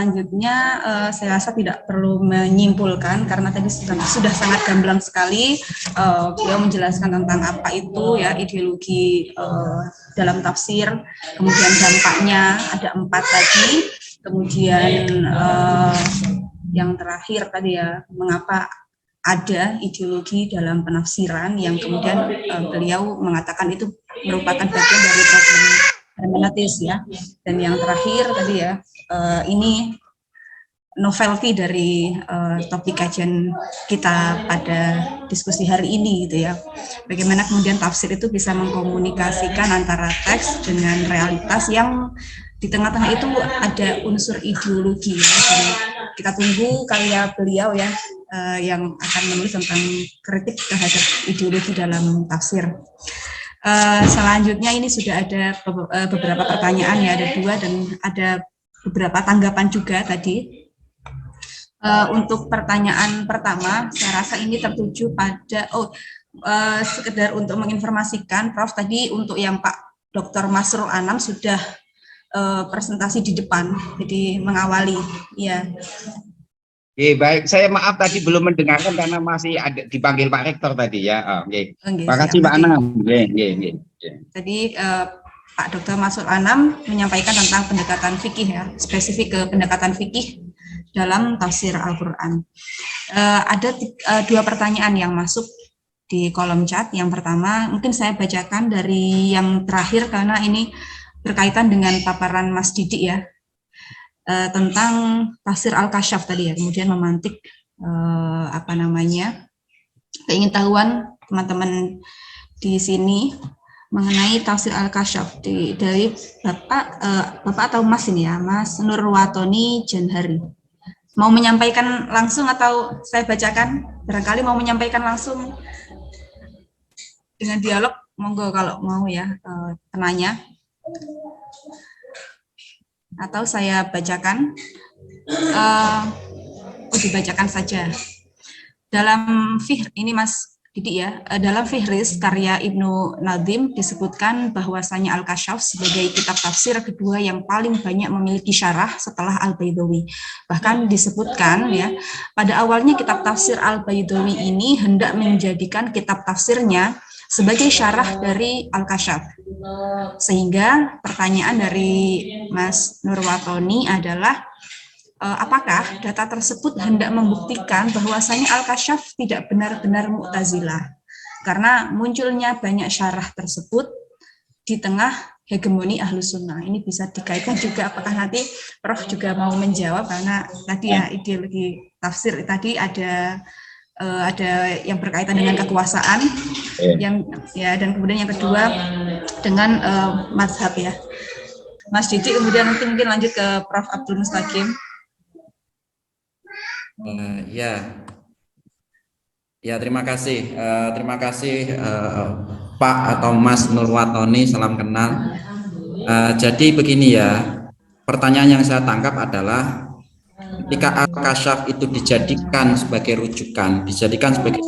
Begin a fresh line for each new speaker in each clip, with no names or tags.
selanjutnya saya rasa tidak perlu menyimpulkan karena tadi sudah sangat gamblang sekali beliau menjelaskan tentang apa itu ya ideologi dalam tafsir, kemudian dampaknya ada 4 tadi, kemudian yang terakhir tadi ya mengapa ada ideologi dalam penafsiran yang kemudian beliau mengatakan itu merupakan bagian dari problem hermeneutis ya. Dan yang terakhir tadi ya ini novelty dari topik kajian kita pada diskusi hari ini gitu ya. Bagaimana kemudian tafsir itu bisa mengkomunikasikan antara teks dengan realitas yang di tengah-tengah itu ada unsur ideologi ya. Dan kita tunggu karya beliau ya yang akan menulis tentang kritik terhadap ideologi dalam tafsir. Selanjutnya ini sudah ada beberapa pertanyaan ya, ada 2 dan ada beberapa tanggapan juga tadi. Untuk pertanyaan pertama, saya rasa ini tertuju pada sekedar untuk menginformasikan, Prof tadi untuk yang Pak Dr. Masrul Anam sudah presentasi di depan, jadi mengawali, ya.
Oke, baik. Saya maaf tadi belum mendengarkan karena masih ada dipanggil Pak Rektor tadi ya. Oke. Terima kasih Pak Anam.
Tadi Pak Dr. Masrul Anam menyampaikan tentang pendekatan fikih ya, spesifik ke pendekatan fikih dalam tafsir Al-Quran. Ada 2 pertanyaan yang masuk di kolom chat. Yang pertama, mungkin saya bacakan dari yang terakhir karena ini berkaitan dengan paparan Mas Didik ya, tentang tafsir Al-Kasyaf tadi ya, kemudian memantik keingintahuan teman-teman di sini mengenai tafsir Al-Kasyaf dari Bapak atau Mas ini ya, Mas Nurwatoni Janhari. Mau menyampaikan langsung atau saya bacakan? Barangkali mau menyampaikan langsung dengan dialog, monggo kalau mau ya penanya. Atau saya bacakan, dibacakan saja. Dalam ini Mas Didi ya, dalam Fihris karya Ibnu Nazim disebutkan bahwasanya Al-Kasyaf sebagai kitab tafsir kedua yang paling banyak memiliki syarah setelah Al-Baydawi. Bahkan disebutkan ya, pada awalnya kitab tafsir Al-Baydawi ini hendak menjadikan kitab tafsirnya sebagai syarah dari Al-Kasyaf. Sehingga pertanyaan dari Mas Nurwatoni adalah apakah data tersebut hendak membuktikan bahwasanya Al-Kasyaf tidak benar-benar Mu'tazilah karena munculnya banyak syarah tersebut di tengah hegemoni Ahlus Sunnah. Ini bisa dikaitkan juga, apakah nanti Prof juga mau menjawab karena tadi ya ideologi tafsir tadi ada yang berkaitan dengan kekuasaan yang ya, dan kemudian yang kedua dengan mazhab ya. Mas Didi, kemudian mungkin lanjut ke Prof Abdul Mustaqim.
Ya, terima kasih Pak atau Mas Nurwatoni, salam kenal. Jadi begini ya, pertanyaan yang saya tangkap adalah ketika Al-Kasyaf itu dijadikan sebagai rujukan, dijadikan sebagai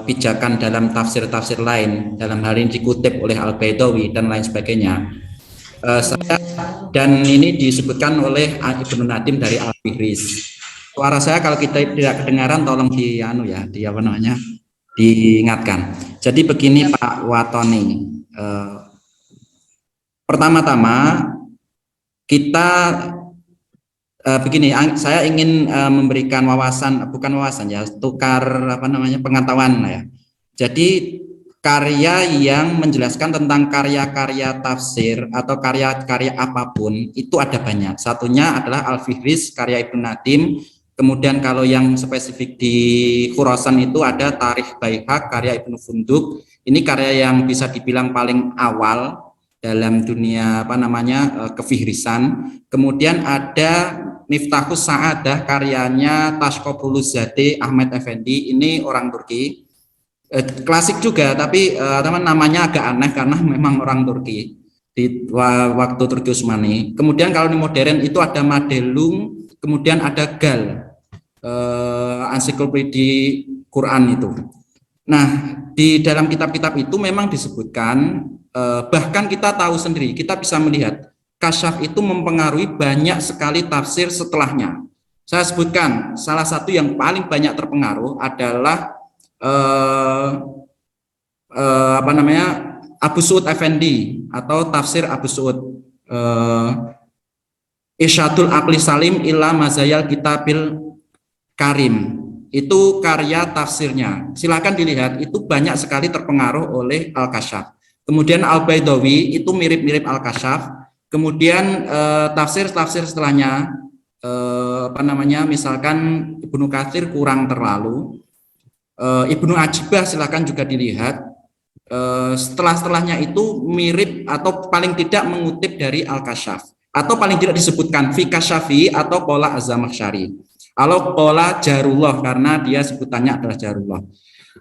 pijakan dalam tafsir-tafsir lain, dalam hal ini dikutip oleh Al-Baydawi dan lain sebagainya. Dan ini disebutkan oleh Ibnu Nadim dari Al-Fihris. Suara saya kalau kita tidak kedengaran tolong diingatkan. Jadi begini Pak Watoni, pertama-tama kita begini, saya ingin memberikan tukar pengetahuan ya. Jadi karya yang menjelaskan tentang karya-karya tafsir atau karya-karya apapun itu ada banyak. Satunya adalah Al-Fihris karya Ibnu Nadim. Kemudian kalau yang spesifik di Khurasan itu ada Tarikh Baihaq karya Ibnu Funduk. Ini karya yang bisa dibilang paling awal dalam dunia kefihrisan. Kemudian ada Miftahus Sa'adah karyanya Tashqophulus Zade Ahmed Effendi. Ini orang Turki. Klasik juga, tapi namanya agak aneh karena memang orang Turki di waktu Turki Utsmani. Kemudian kalau di modern itu ada Madelung, kemudian ada Gal, ensiklopedi Quran itu. Nah, di dalam kitab-kitab itu memang disebutkan bahkan kita tahu sendiri, kita bisa melihat kasyaf itu mempengaruhi banyak sekali tafsir setelahnya. Saya sebutkan salah satu yang paling banyak terpengaruh adalah Abu Su'ud Effendi atau tafsir Abu Su'ud, Isyadul Aqli Salim ila Mazayal Kitabil Karim. Itu karya tafsirnya. Silakan dilihat, itu banyak sekali terpengaruh oleh Al-Kasyaf. Kemudian Al-Baidawi itu mirip-mirip Al-Kasyaf. Kemudian tafsir-tafsir setelahnya, misalkan Ibnu Katsir kurang terlalu. Ibnu Ajibah silakan juga dilihat. Setelahnya itu mirip atau paling tidak mengutip dari Al-Kasyaf, atau paling tidak disebutkan fi Kasyafi atau qala Az-Zamakhsyari. Kalau qala Jarullah, karena dia sebutannya adalah Jarullah.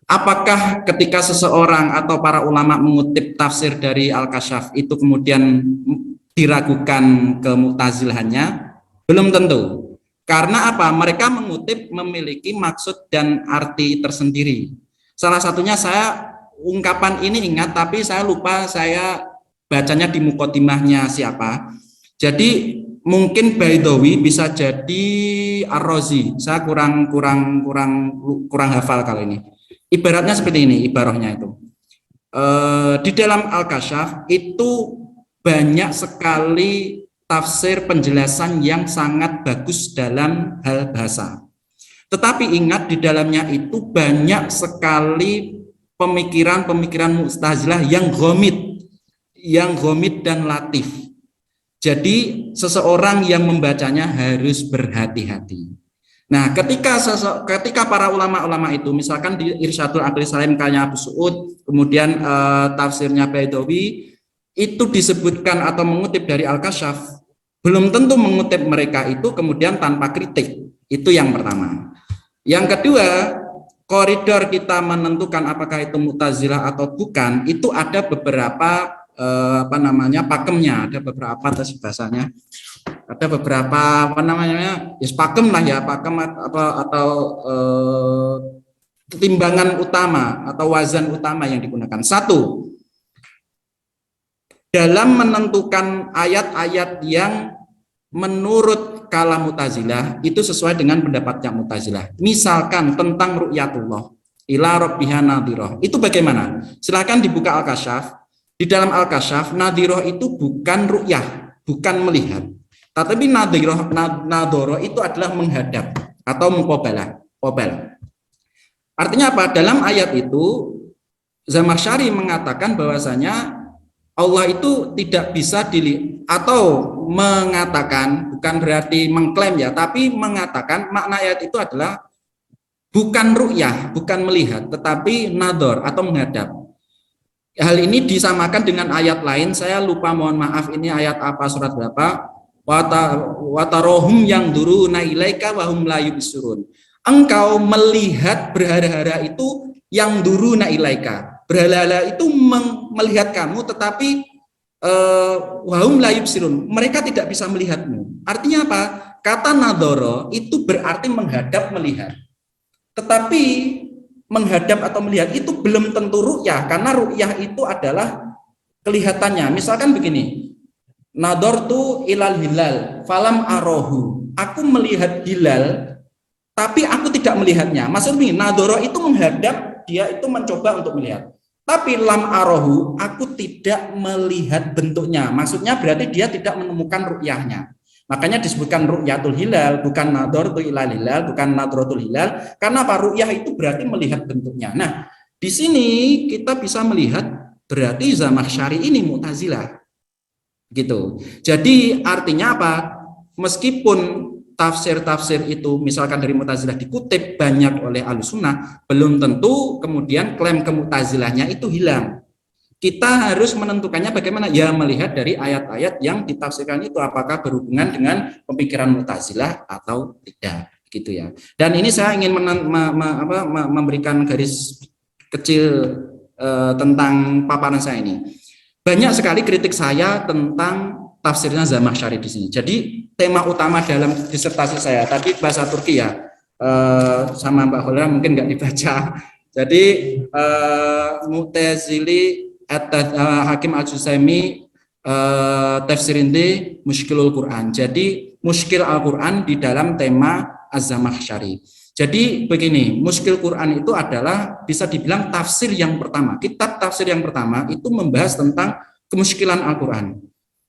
Apakah ketika seseorang atau para ulama mengutip tafsir dari Al-Kasyaf itu kemudian diragukan ke Mu'tazilahannya? Belum tentu. Karena apa? Mereka mengutip memiliki maksud dan arti tersendiri. Salah satunya saya ungkapan ini ingat, tapi saya lupa saya bacanya di muqaddimahnya siapa. Jadi mungkin Baidawi, bisa jadi Ar-Razi. Saya kurang hafal kali ini. Ibaratnya seperti ini, ibarahnya itu. Di dalam Al-Kasyaf itu banyak sekali tafsir penjelasan yang sangat bagus dalam hal bahasa. Tetapi ingat, di dalamnya itu banyak sekali pemikiran-pemikiran Mu'tazilah yang ghamid dan latif. Jadi seseorang yang membacanya harus berhati-hati. Nah, ketika para ulama-ulama itu, misalkan di Irsyadul Aqli Salim karya Abu Su'ud, kemudian tafsirnya Baidawi, itu disebutkan atau mengutip dari Al-Kasyaf, belum tentu mengutip mereka itu kemudian tanpa kritik. Itu yang pertama. Yang kedua, koridor kita menentukan apakah itu Mu'tazilah atau bukan, itu ada beberapa pakemnya, ada beberapa bahasanya, ada beberapa pakem lah ya, pakem atau timbangan utama atau wazan utama yang digunakan. Satu, dalam menentukan ayat-ayat yang menurut kalam Mu'tazilah itu sesuai dengan pendapatnya Mu'tazilah. Misalkan tentang ru'yatullah ila rabbiha nadhirah. Itu bagaimana? Silakan dibuka Al-Kasyaf. Di dalam Al-Kasyaf, nadhirah itu bukan ru'yah, bukan melihat. Tetapi nadhirah itu adalah menghadap atau muqabalah. Artinya apa? Dalam ayat itu Zamakhsyari mengatakan bahwasanya Allah itu tidak bisa dilihat, atau mengatakan, bukan berarti mengklaim ya, tapi mengatakan makna ayat itu adalah bukan ru'yah, bukan melihat, tetapi nadhar atau menghadap. Hal ini disamakan dengan ayat lain, saya lupa, mohon maaf, ini ayat apa, surat berapa? Watarohum yang duruna ilaika wahum la yubsirun. Engkau melihat berhara-hara itu yang duruna ilaika. Berhala itu melihat kamu, tetapi wahum la yubsirun, mereka tidak bisa melihatmu. Artinya apa? Kata nadhara itu berarti menghadap, melihat. Tetapi menghadap atau melihat itu belum tentu ru'yah, karena ru'yah itu adalah kelihatannya. Misalkan begini, nadhartu ilal hilal falam arohu, aku melihat hilal tapi aku tidak melihatnya. Maksudnya nadhara itu menghadap, dia itu mencoba untuk melihat. Tapi lam arohu, aku tidak melihat bentuknya. Maksudnya berarti dia tidak menemukan ru'yahnya. Makanya disebutkan ru'yatul hilal, bukan nadhartu ilal hilal, bukan nadhratul hilal. Karena apa? Ru'yah itu berarti melihat bentuknya. Nah, di sini kita bisa melihat berarti Zamakhsyari ini Mu'tazilah. Gitu. Jadi artinya apa? Meskipun tafsir-tafsir itu misalkan dari Mu'tazilah dikutip banyak oleh Ahlussunnah, belum tentu kemudian klaim ke Mu'tazilahnya itu hilang. Kita harus menentukannya bagaimana? Ya melihat dari ayat-ayat yang ditafsirkan itu apakah berhubungan dengan pemikiran Mu'tazilah atau tidak, gitu ya. Dan ini saya ingin memberikan garis kecil tentang paparan saya ini. Banyak sekali kritik saya tentang tafsirnya Zamakhsyari di sini. Jadi tema utama dalam disertasi saya tadi bahasa Turki ya, sama Mbak Hola mungkin nggak dibaca. Jadi Mu'tazili Hakim Al-Jusaimi tafsirinde Mushkilul Quran. Jadi Mushkil Al-Quran di dalam tema Az-Zamakhsyari. Jadi begini, Mushkil Quran itu adalah bisa dibilang tafsir yang pertama. Kitab tafsir yang pertama itu membahas tentang kemuskilan Al-Quran.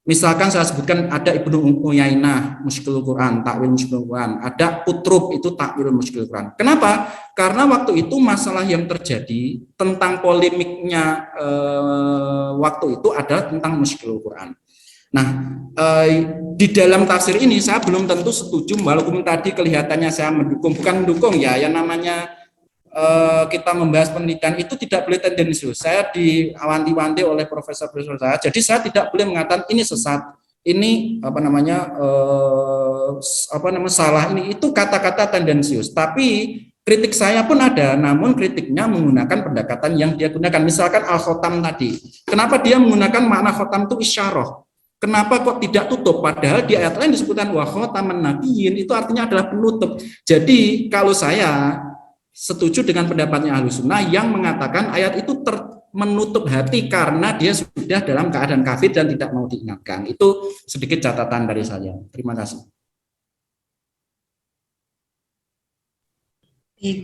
Misalkan saya sebutkan ada Ibnu Uyainah Mushkilul Quran, Takwil Mushkilul Quran, ada Qutrub itu Takwil Mushkilul Quran. Kenapa? Karena waktu itu masalah yang terjadi tentang polemiknya waktu itu adalah tentang Mushkilul Quran. Nah, di dalam tafsir ini saya belum tentu setuju, walaupun tadi kelihatannya saya mendukung, bukan mendukung ya, yang namanya kita membahas penelitian itu tidak boleh tendensius. Saya diwanti-wanti oleh profesor-profesor saya, jadi saya tidak boleh mengatakan ini sesat, ini salah, ini itu kata-kata tendensius. Tapi kritik saya pun ada, namun kritiknya menggunakan pendekatan yang dia gunakan. Misalkan al-khotam tadi, kenapa dia menggunakan makna khotam itu isyarah? Kenapa kok tidak tutup? Padahal di ayat lain disebutkan wa khotaman nabiyyin, itu artinya adalah penutup. Jadi kalau saya setuju dengan pendapatnya Ahlussunnah yang mengatakan ayat itu menutup hati karena dia sudah dalam keadaan kafir dan tidak mau diingatkan. Itu sedikit catatan dari saya. Terima kasih.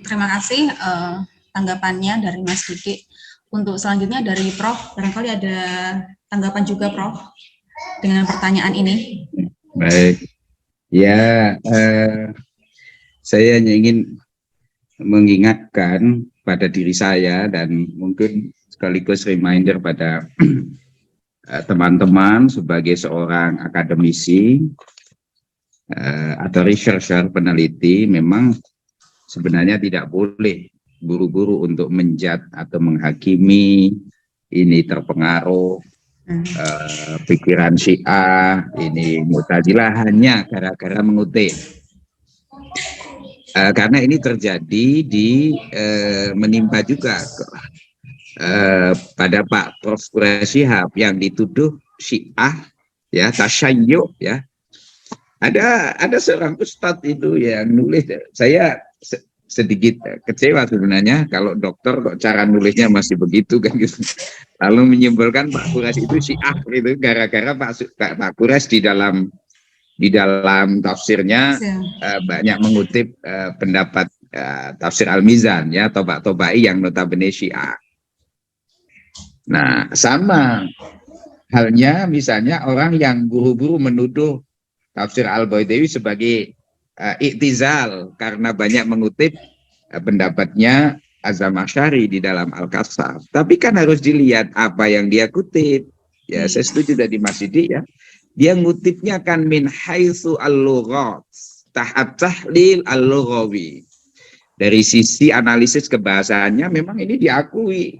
Terima kasih tanggapannya dari Mas Diki. Untuk selanjutnya dari Prof, barangkali ada tanggapan juga Prof dengan pertanyaan ini.
Baik, ya saya hanya ingin mengingatkan pada diri saya dan mungkin sekaligus reminder pada teman-teman sebagai seorang akademisi atau researcher peneliti, memang sebenarnya tidak boleh buru-buru untuk menjat atau menghakimi ini terpengaruh pikiran Syiah, ini Mu'tazilah hanya gara-gara mengutip. Karena ini terjadi menimpa juga pada Pak Prof. Quraish Shihab yang dituduh Syiah, ya, tasyayyu, ya. Ada seorang ustadz itu yang nulis, saya sedikit kecewa sebenarnya kalau dokter kok cara nulisnya masih begitu kan gitu. Lalu menyimpulkan Pak Quraish itu Syiah gitu gara-gara Pak Quraish di dalam tafsirnya banyak mengutip pendapat tafsir Al-Mizan, ya, Toba-Tobai yang notabene Syiah. Nah, sama halnya misalnya orang yang buru-buru menuduh tafsir Al-Baidawi sebagai iktizal karena banyak mengutip pendapatnya Az-Zamakhsyari di dalam Al-Kashaf. Tapi kan harus dilihat apa yang dia kutip. Ya, saya setuju dari Mas Didi, ya. Dia ngutipnya kan min haitsu al-lughat, tahap tahlil al-lughawi. Dari sisi analisis kebahasaannya memang ini diakui.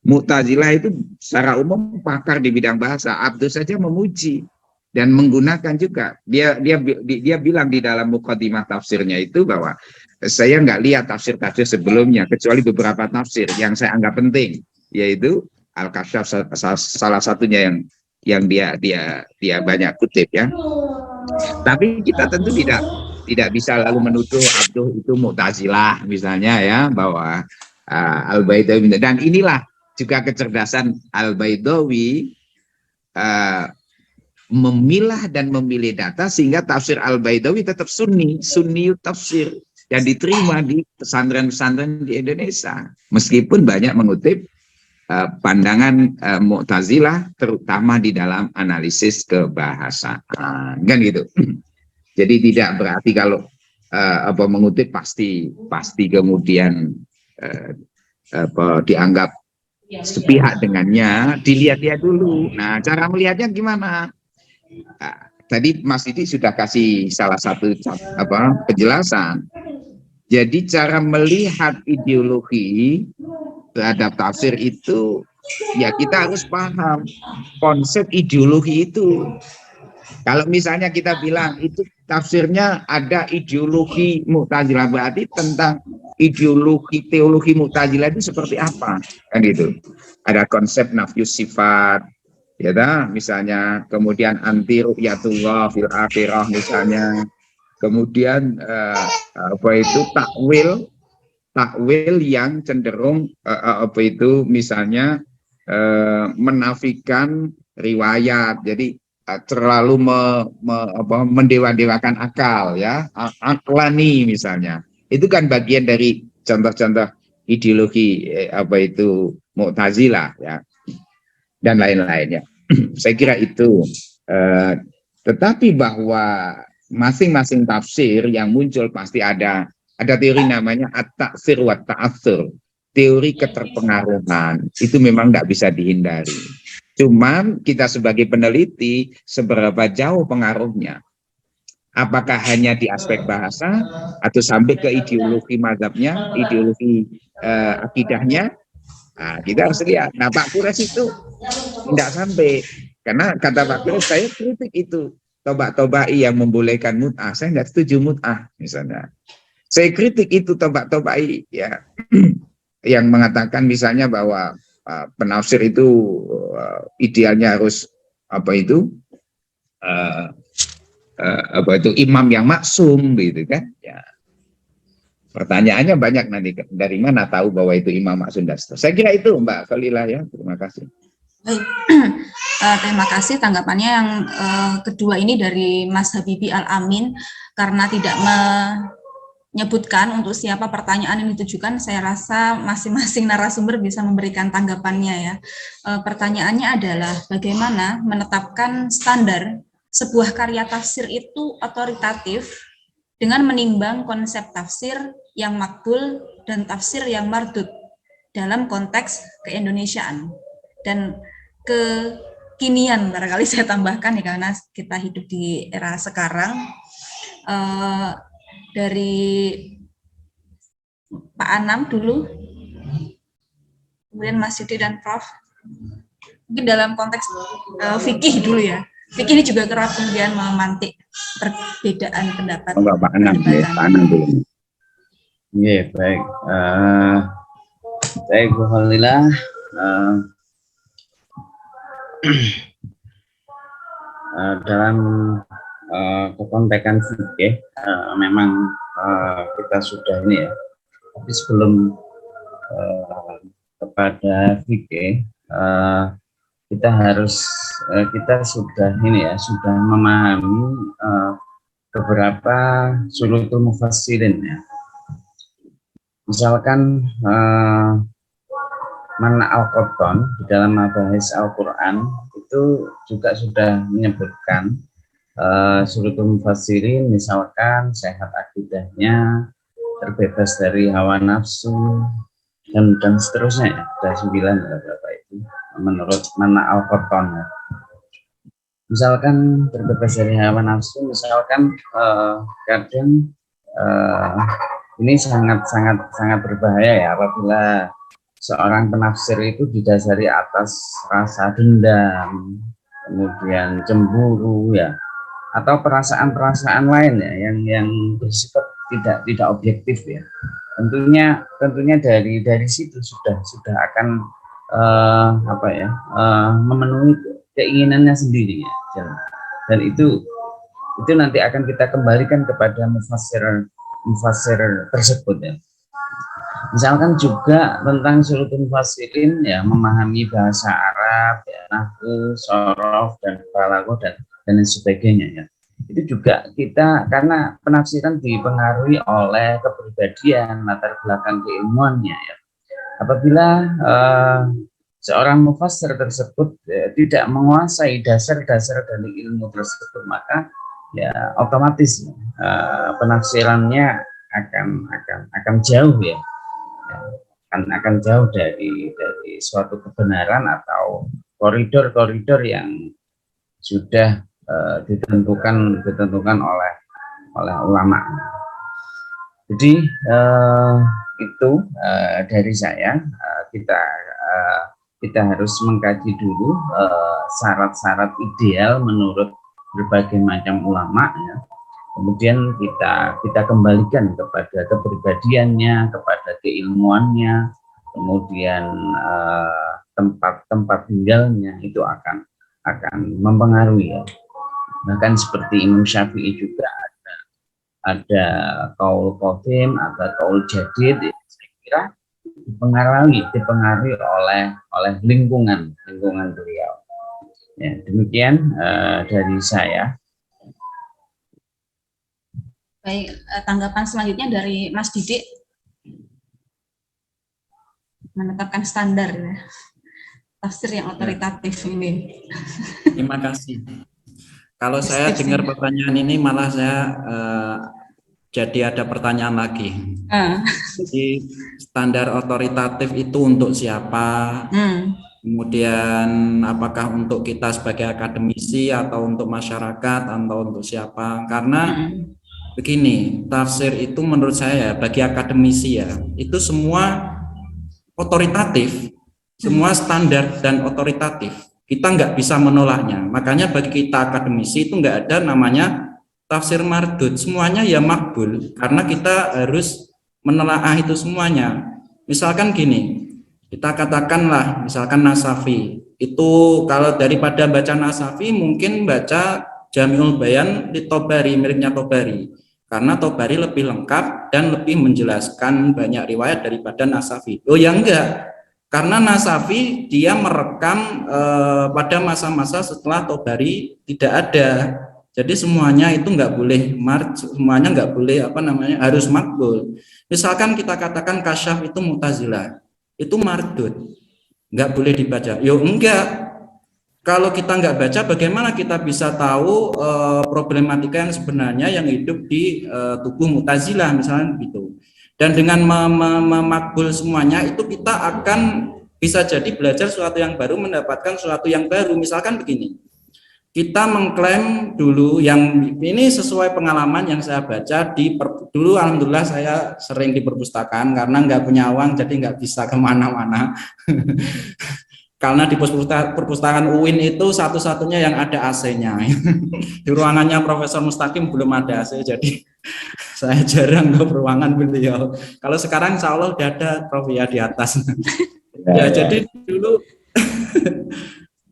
Mu'tazilah itu secara umum pakar di bidang bahasa. Abdus saja memuji dan menggunakan juga. Dia bilang di dalam muqaddimah tafsirnya itu bahwa saya nggak lihat tafsir-tafsir sebelumnya kecuali beberapa tafsir yang saya anggap penting, yaitu Al-Kashaf salah satunya yang dia banyak kutip, ya. Tapi kita tentu tidak bisa lalu menuduh Abduh itu Mu'tazilah misalnya, ya, bahwa Al-Baidawi, dan inilah juga kecerdasan Al-Baidawi memilah dan memilih data sehingga tafsir Al-Baidawi tetap sunni tafsir yang diterima di pesantren-pesantren di Indonesia, meskipun banyak mengutip pandangan Mu'tazilah terutama di dalam analisis kebahasaan, kan gitu. Jadi tidak berarti kalau mengutip pasti kemudian dianggap sepihak dengannya, dilihat-lihat dulu. Nah, cara melihatnya gimana? Nah, tadi Mas Didi sudah kasih salah satu penjelasan. Jadi cara melihat ideologi terhadap tafsir itu, ya kita harus paham konsep ideologi itu. Kalau misalnya kita bilang itu tafsirnya ada ideologi Mu'tazilah, berarti tentang ideologi teologi Mu'tazilah itu seperti apa, kan gitu. Ada konsep nafyus sifat, ya dah, misalnya, kemudian anti ru'yatullah fil akhirah misalnya, kemudian takwil yang cenderung misalnya menafikan riwayat. Jadi terlalu mendewa-dewakan akal, ya, aklani misalnya. Itu kan bagian dari contoh-contoh ideologi apa itu Mu'tazilah, ya, dan lain-lainnya. Saya kira itu. Tetapi bahwa masing-masing tafsir yang muncul pasti ada teori namanya at-ta'sir wa ta'atsur, teori keterpengaruhan. Itu memang nggak bisa dihindari. Cuman kita sebagai peneliti, seberapa jauh pengaruhnya? Apakah hanya di aspek bahasa atau sampai ke ideologi mazhabnya, ideologi akidahnya? Nah, kita harus lihat. Nah, Pak Kures itu tidak sampai, karena kata Pak Kures, saya kritik itu tobak-tobai yang membolehkan mut'ah. Saya nggak setuju mut'ah misalnya. Saya kritik itu tobak-tobai ya yang mengatakan misalnya bahwa penafsir itu idealnya harus apa itu imam yang maksum gitu kan ya. Pertanyaannya banyak nanti, dari mana tahu bahwa itu imam maksum dan seterusnya. Saya kira itu Mbak Khalilah, ya. Terima kasih.
Baik, terima kasih tanggapannya. Yang kedua ini dari Mas Habibie Al-Amin, karena tidak menyebutkan untuk siapa pertanyaan yang ditujukan, saya rasa masing-masing narasumber bisa memberikan tanggapannya, ya. Pertanyaannya adalah bagaimana menetapkan standar sebuah karya tafsir itu otoritatif dengan menimbang konsep tafsir yang makbul dan tafsir yang mardud dalam konteks keindonesiaan dan kekinian, barangkali saya tambahkan, ya, karena kita hidup di era sekarang. Dari Pak Anam dulu, kemudian Mas Yudi dan Prof. Mungkin dalam konteks fikih dulu, ya. Fikih ini juga kerap kemudian memantik perbedaan pendapat.
Pak Anam, ya, Pak Anam dulu.
Iya, baik. Baik, Bu Khalilah. Dalam kekontekan fikih memang kita sudah ini, ya. Tapi sebelum kepada fikih, kita sudah ini, ya, sudah memahami beberapa sulutul mufassirin, ya. Misalkan Mana Al-Qattan di dalam Mabahis Al-Quran itu juga sudah menyebutkan sulutul mufassirin, misalkan sehat akidahnya, terbebas dari hawa nafsu, dan seterusnya, ya. Ada 9 berapa itu menurut Mana Al-Qattan, ya. Misalkan terbebas dari hawa nafsu, misalkan kadang ini sangat berbahaya, ya, apabila seorang penafsir itu didasari atas rasa dendam, kemudian cemburu, ya, atau perasaan-perasaan lain, ya, yang bersifat tidak objektif, ya. Tentunya dari situ sudah akan memenuhi keinginannya sendiri, ya. Dan itu nanti akan kita kembalikan kepada mufassir tersebut, ya. Misalkan juga tentang sulutul mufassirin, ya, memahami bahasa Arab, ya, nahwu, shorof, dan balaghah dan lain sebagainya, ya. Itu juga kita, karena penafsiran dipengaruhi oleh kepribadian, latar belakang keilmuannya, ya. Apabila seorang mufassir tersebut tidak menguasai dasar-dasar dari ilmu tersebut, maka ya otomatis penafsirannya akan jauh, ya. Akan jauh dari suatu kebenaran atau koridor-koridor yang sudah ditentukan oleh ulama. Jadi itu dari saya, kita harus mengkaji dulu syarat-syarat ideal menurut berbagai macam ulama, ya. Kemudian kita kembalikan kepada kepribadiannya, kepada keilmuannya, kemudian tempat tinggalnya itu akan mempengaruhi, ya. Bahkan seperti Imam Syafi'i juga ada qaul qadim, ada qaul jadid, ya. Saya kira dipengaruhi oleh lingkungan beliau. Ya, demikian dari saya.
Baik, tanggapan selanjutnya dari Mas Didik, menetapkan standar ya, tafsir yang otoritatif ini.
Terima kasih. Kalau saya dengar pertanyaan ini malah saya jadi ada pertanyaan lagi. Jadi standar otoritatif itu untuk siapa? Kemudian apakah untuk kita sebagai akademisi atau untuk masyarakat atau untuk siapa? Karena begini, tafsir itu menurut saya bagi akademisi ya, itu semua otoritatif, semua standar dan otoritatif. Kita nggak bisa menolaknya. Makanya bagi kita akademisi itu nggak ada namanya tafsir mardud. Semuanya ya makbul, karena kita harus menelaah itu semuanya. Misalkan gini, kita katakanlah misalkan Nasafi, itu kalau daripada baca Nasafi mungkin baca Jami'ul Bayan di Tobari, miliknya Tobari. Karena Tobari lebih lengkap dan lebih menjelaskan banyak riwayat daripada Nasafi. Oh ya enggak, karena Nasafi dia merekam pada masa-masa setelah Tobari tidak ada. Jadi semuanya itu enggak boleh semuanya enggak boleh harus makbul. Misalkan kita katakan Kasyaf itu Mu'tazilah, itu mardud, enggak boleh dibaca. Yo enggak. Kalau kita nggak baca, bagaimana kita bisa tahu problematika yang sebenarnya yang hidup di tubuh Mu'tazilah misalnya gitu. Dan dengan memakbul semuanya itu kita akan bisa jadi belajar sesuatu yang baru, mendapatkan sesuatu yang baru. Misalkan begini, kita mengklaim dulu yang ini sesuai pengalaman yang saya baca dulu. Alhamdulillah saya sering di perpustakaan karena nggak punya uang, jadi nggak bisa kemana-mana. Karena di perpustakaan UIN itu satu-satunya yang ada AC-nya. Di ruangannya Profesor Mustaqim belum ada AC, jadi saya jarang ke ruangan beliau. Kalau sekarang insya Allah udah ada Prof ya di atas. Ya, jadi dulu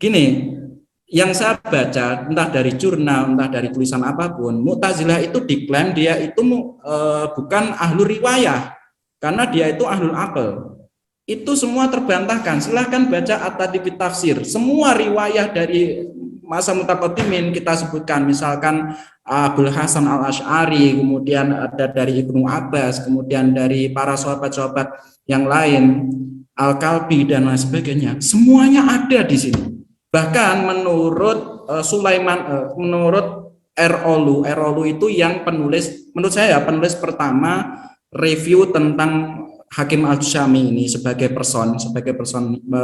gini, yang saya baca entah dari jurnal, entah dari tulisan apapun, Mu'tazilah itu diklaim dia itu bukan ahlul riwayah, karena dia itu ahlul aql. Itu semua terbantahkan. Silahkan baca At-Tadhib Tafsir. Semua riwayah dari masa mutaqaddimin kita sebutkan, misalkan Abul Hasan Al-Asy'ari, kemudian ada dari Ibnu Abbas, kemudian dari para sahabat-sahabat yang lain, Al-Kalbi dan lain sebagainya. Semuanya ada di sini. Bahkan menurut menurut Erolu itu yang penulis, menurut saya penulis pertama review tentang Hakim Al-Jushami ini sebagai person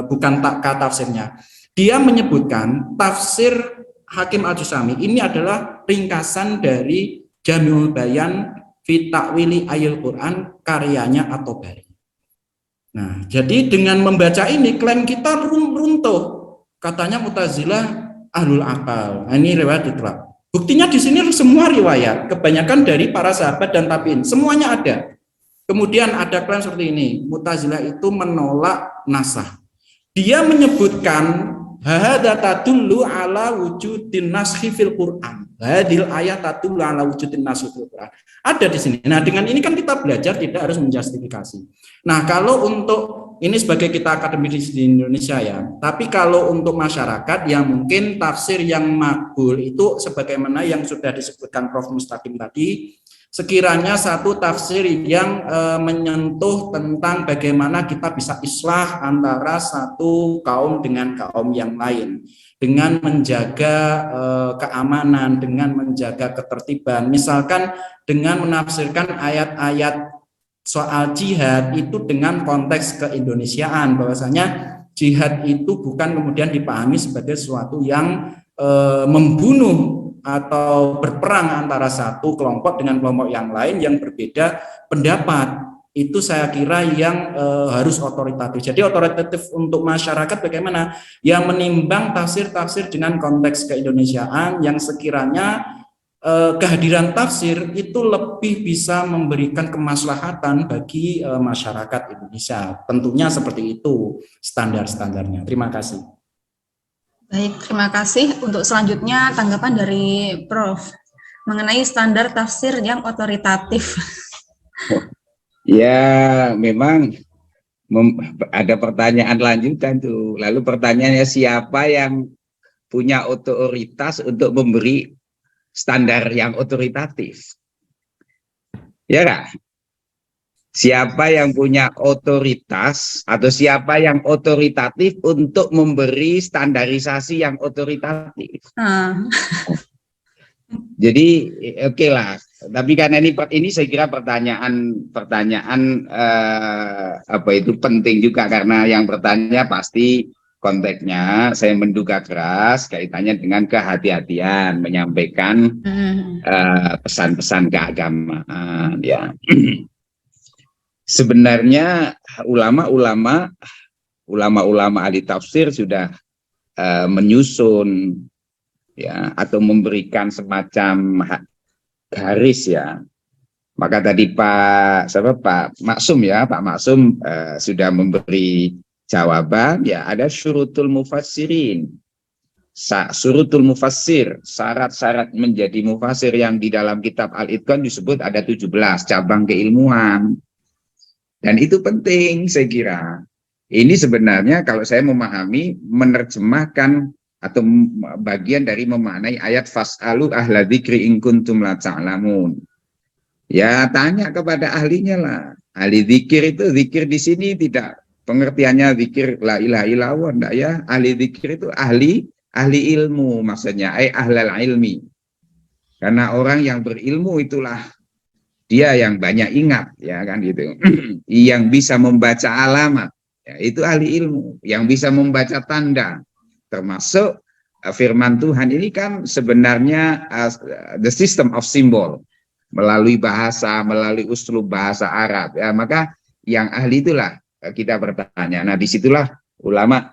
bukan tafsirnya. Dia menyebutkan tafsir Hakim Al-Jushami ini adalah ringkasan dari Jami'ul Bayan fi Ta'wili Ayil Quran karyanya At-Tabari. Nah, jadi dengan membaca ini klaim kita runtuh. Katanya Mu'tazilah ahlul aqal. Nah, ini riwayat ditolak. Buktinya di sini semua riwayat, kebanyakan dari para sahabat dan tabi'in, semuanya ada. Kemudian ada klaim seperti ini, Mu'tazilah itu menolak nasakh. Dia menyebutkan hadza tadullu ala wujudin naskhi fil Quran. Hadil ayat tadullu ala wujudin naskhi fil Quran. Ada di sini. Nah, dengan ini kan kita belajar tidak harus menjustifikasi. Nah, kalau untuk ini sebagai kita akademisi di Indonesia ya. Tapi kalau untuk masyarakat yang mungkin tafsir yang makbul itu sebagaimana yang sudah disebutkan Prof Mustaqim tadi, sekiranya satu tafsir yang menyentuh tentang bagaimana kita bisa islah antara satu kaum dengan kaum yang lain, dengan menjaga keamanan, dengan menjaga ketertiban. Misalkan dengan menafsirkan ayat-ayat soal jihad itu dengan konteks keindonesiaan, bahwasanya jihad itu bukan kemudian dipahami sebagai sesuatu yang membunuh atau berperang antara satu kelompok dengan kelompok yang lain yang berbeda pendapat. Itu saya kira yang harus otoritatif. Jadi otoritatif untuk masyarakat bagaimana? Yang menimbang tafsir-tafsir dengan konteks keindonesiaan yang sekiranya kehadiran tafsir itu lebih bisa memberikan kemaslahatan bagi masyarakat Indonesia. Tentunya seperti itu standar-standarnya. Terima kasih.
Baik, terima kasih. Untuk selanjutnya tanggapan dari Prof mengenai standar tafsir yang otoritatif.
Ya, memang ada pertanyaan lanjutan tuh. Lalu pertanyaannya, siapa yang punya otoritas untuk memberi standar yang otoritatif? Ya kan? Siapa yang punya otoritas atau siapa yang otoritatif untuk memberi standarisasi yang otoritatif? Jadi oke lah. Tapi karena ini saya kira pertanyaan apa itu penting juga, karena yang bertanya pasti konteksnya saya menduga keras kaitannya dengan kehati-hatian menyampaikan pesan-pesan keagamaan ya. Sebenarnya ulama-ulama ahli tafsir sudah menyusun ya atau memberikan semacam garis ya. Maka tadi Pak Maksum sudah memberi jawaban ya, ada syurutul mufassirin. Syurutul mufassir, syarat-syarat menjadi mufassir yang di dalam kitab Al-Itqan disebut ada 17 cabang keilmuan. Dan itu penting saya kira. Ini sebenarnya kalau saya memahami, menerjemahkan atau bagian dari memaknai ayat fas'alu ahla dzikri in kuntum la ta'lamun. Ya tanya kepada ahlinya lah. Ahli zikir itu, zikir di sini tidak pengertiannya zikir la ilaha illallah, enggak ya. Ahli zikir itu ahli ilmu maksudnya, ahlal ilmi. Karena orang yang berilmu itulah dia yang banyak ingat, ya kan gitu. Yang bisa membaca alamat, ya, itu ahli ilmu. Yang bisa membaca tanda, termasuk firman Tuhan ini kan sebenarnya the system of symbol, melalui bahasa, melalui uslub bahasa Arab. Ya, maka yang ahli itulah kita bertanya. Nah, disitulah ulama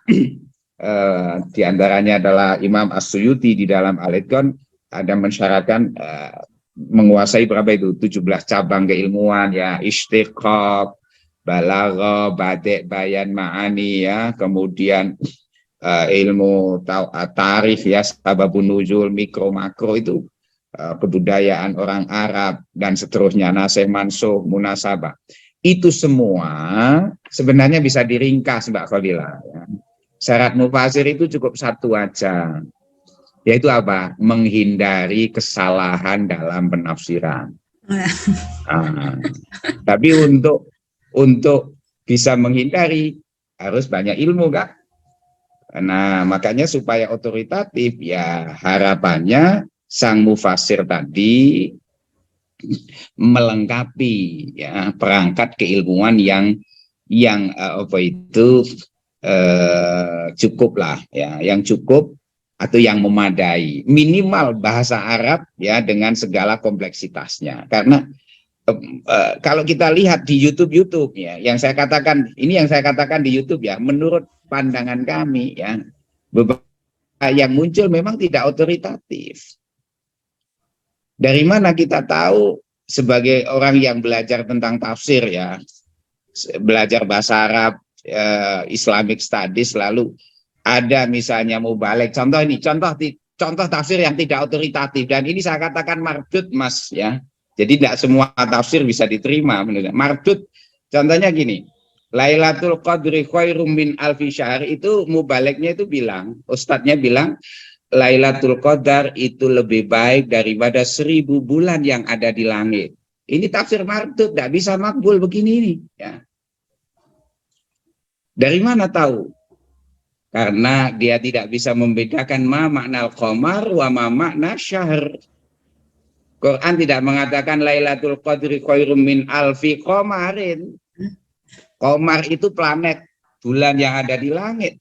diantaranya adalah Imam As-Suyuti di dalam Al-Itqan ada mensyaratkan menguasai berapa itu 17 cabang keilmuan ya, istiqaq, balaghah, badi', bayan, ma'ani ya, kemudian ilmu tarikh ya, sababun nuzul, mikro makro itu kebudayaan orang Arab dan seterusnya, nasih mansuh, munasabah. Itu semua sebenarnya bisa diringkas Mbak Khalila ya. Syarat mufasir itu cukup satu aja, yaitu apa? Menghindari kesalahan dalam penafsiran. Tapi untuk bisa menghindari harus banyak ilmu, Kak. Nah, makanya supaya otoritatif ya harapannya sang mufasir tadi melengkapi ya perangkat keilmuan yang apa itu cukup lah ya, yang cukup atau yang memadai, minimal bahasa Arab ya dengan segala kompleksitasnya. Karena kalau kita lihat di YouTube ya, yang saya katakan di YouTube ya, menurut pandangan kami ya, beberapa yang muncul memang tidak otoritatif. Dari mana kita tahu sebagai orang yang belajar tentang tafsir ya, belajar bahasa Arab, Islamic Studies, lalu ada misalnya mubalik, contoh tafsir yang tidak otoritatif, dan ini saya katakan mardud Mas ya. Jadi tidak semua tafsir bisa diterima menurut mardud. Contohnya gini, Lailatul Qadri khairum min alfi syahr, itu mubaliknya itu bilang, ustadznya bilang Lailatul Qadar itu lebih baik daripada 1000 bulan yang ada di langit. Ini tafsir mardud, tidak bisa makbul begini ini ya. Dari mana tahu? Karena dia tidak bisa membedakan ma makna al-qamar wa ma makna syahr. Quran tidak mengatakan Lailatul Qadri khairum min alfi qamarin. Qamar itu planet, bulan yang ada di langit.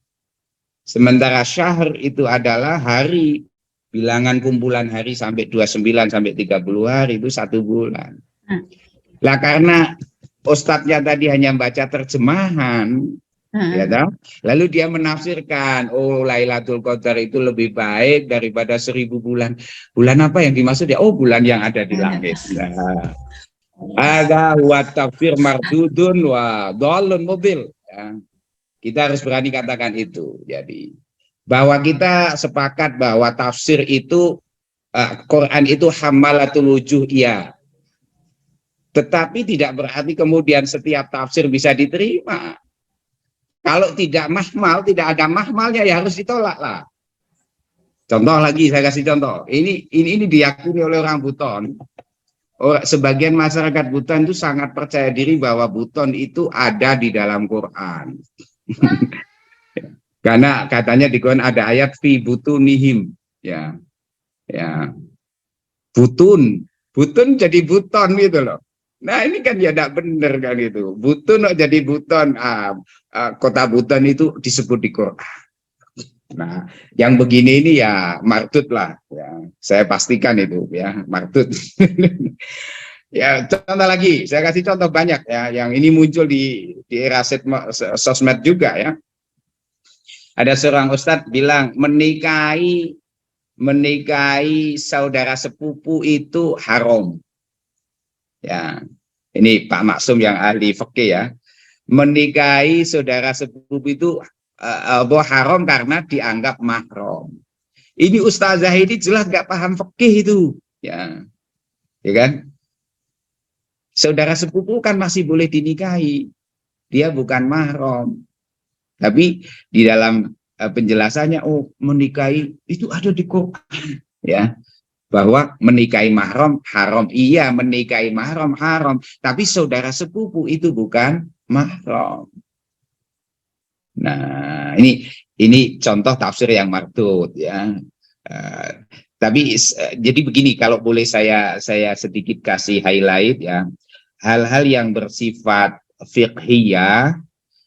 Sementara syahr itu adalah hari, bilangan kumpulan hari sampai 29 sampai 30 hari itu 1 bulan. Lah karena ustadznya tadi hanya baca terjemahan, ya toh? Lalu dia menafsirkan, oh Lailatul Qadar itu lebih baik daripada 1000 bulan. Bulan apa yang dimaksud ya? Oh bulan yang ada di langit. Nah, ada wa tafsir mardudun wa dhalun mudil. Ya. Kita harus berani katakan itu. Jadi bahwa kita sepakat bahwa tafsir itu Quran itu hamalatul wujuh iya. Tetapi tidak berarti kemudian setiap tafsir bisa diterima. Kalau tidak mahmal, tidak ada mahmalnya ya harus ditolak lah. Contoh lagi, saya kasih contoh. Ini diyakini oleh orang Buton. Sebagian masyarakat Buton itu sangat percaya diri bahwa Buton itu ada di dalam Quran. Karena katanya di Quran ada ayat fi butunihim, ya, ya, butun jadi buton gitu loh. Nah ini kan ya tidak benar kan itu. Butun jadi buton, kota Buton itu disebut di Quran. Nah, yang begini ini ya martut lah, ya. Saya pastikan itu ya martut. Ya, contoh lagi, saya kasih contoh banyak ya, yang ini muncul di era sosmed juga ya. Ada seorang ustadz bilang menikahi saudara sepupu itu haram. Ya, ini Pak Maksum yang ahli fikih ya. Menikahi saudara sepupu itu haram karena dianggap mahram. Ini ustazah ini jelas nggak paham fikih itu, ya kan? Saudara sepupu kan masih boleh dinikahi, dia bukan mahram. Tapi di dalam penjelasannya, menikahi itu ada di Quran, ya, bahwa menikahi mahram haram. Iya, menikahi mahram haram, tapi saudara sepupu itu bukan mahram. Nah, ini contoh tafsir yang mardud ya. Tapi jadi begini, kalau boleh saya sedikit kasih highlight ya. Hal-hal yang bersifat fiqhiyah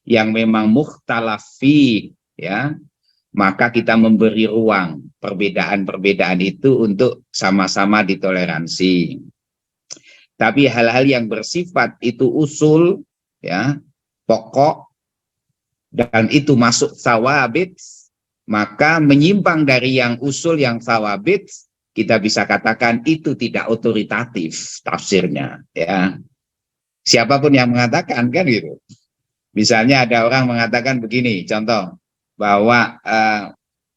yang memang mukhtalafi ya, maka kita memberi ruang perbedaan-perbedaan itu untuk sama-sama ditoleransi. Tapi hal-hal yang bersifat itu usul ya, pokok, dan itu masuk sawabit, maka menyimpang dari yang usul yang sawabit, kita bisa katakan itu tidak otoritatif tafsirnya ya. Siapapun yang mengatakan kan gitu. Misalnya ada orang mengatakan begini, contoh bahwa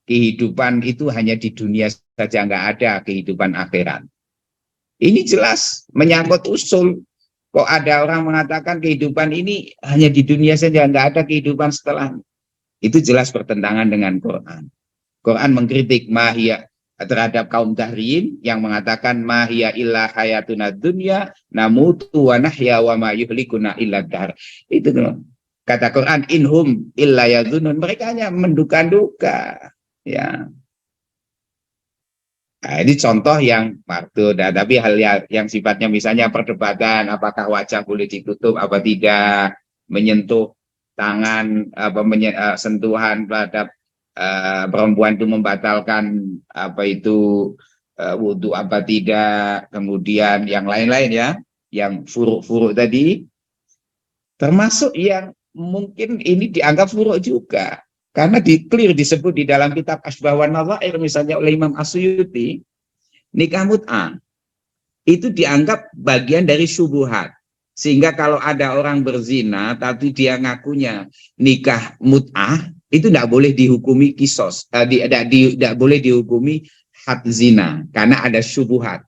kehidupan itu hanya di dunia saja, nggak ada kehidupan akhirat. Ini jelas menyangkut usul. Kok ada orang mengatakan kehidupan ini hanya di dunia saja, nggak ada kehidupan setelah. Itu jelas bertentangan dengan Quran. Quran mengkritik mahiyah terhadap kaum tahriyin yang mengatakan mahiyah illa hayatuna dunya namutu wa nahya wa ma yuhlikuna illa dahr. Itu kata Quran, inhum illa yadhunun, mereka hanya menduga-duga ya. Nah, ini contoh yang mardud. Nah, tapi hal yang sifatnya misalnya perdebatan apakah wajah boleh ditutup apa tidak, menyentuh tangan, sentuhan terhadap perempuan itu membatalkan apa itu wudhu apa tidak, kemudian yang lain-lain ya, yang furuk-furuk tadi, termasuk yang mungkin ini dianggap furuk juga. Karena clear disebut di dalam kitab Asbah wa Nadhair misalnya oleh Imam As-Suyuti, nikah mut'ah itu dianggap bagian dari syubuhat. Sehingga kalau ada orang berzina tapi dia ngakunya nikah mut'ah, itu tidak boleh dihukumi kisos, tidak boleh dihukumi had zina karena ada syubuhat.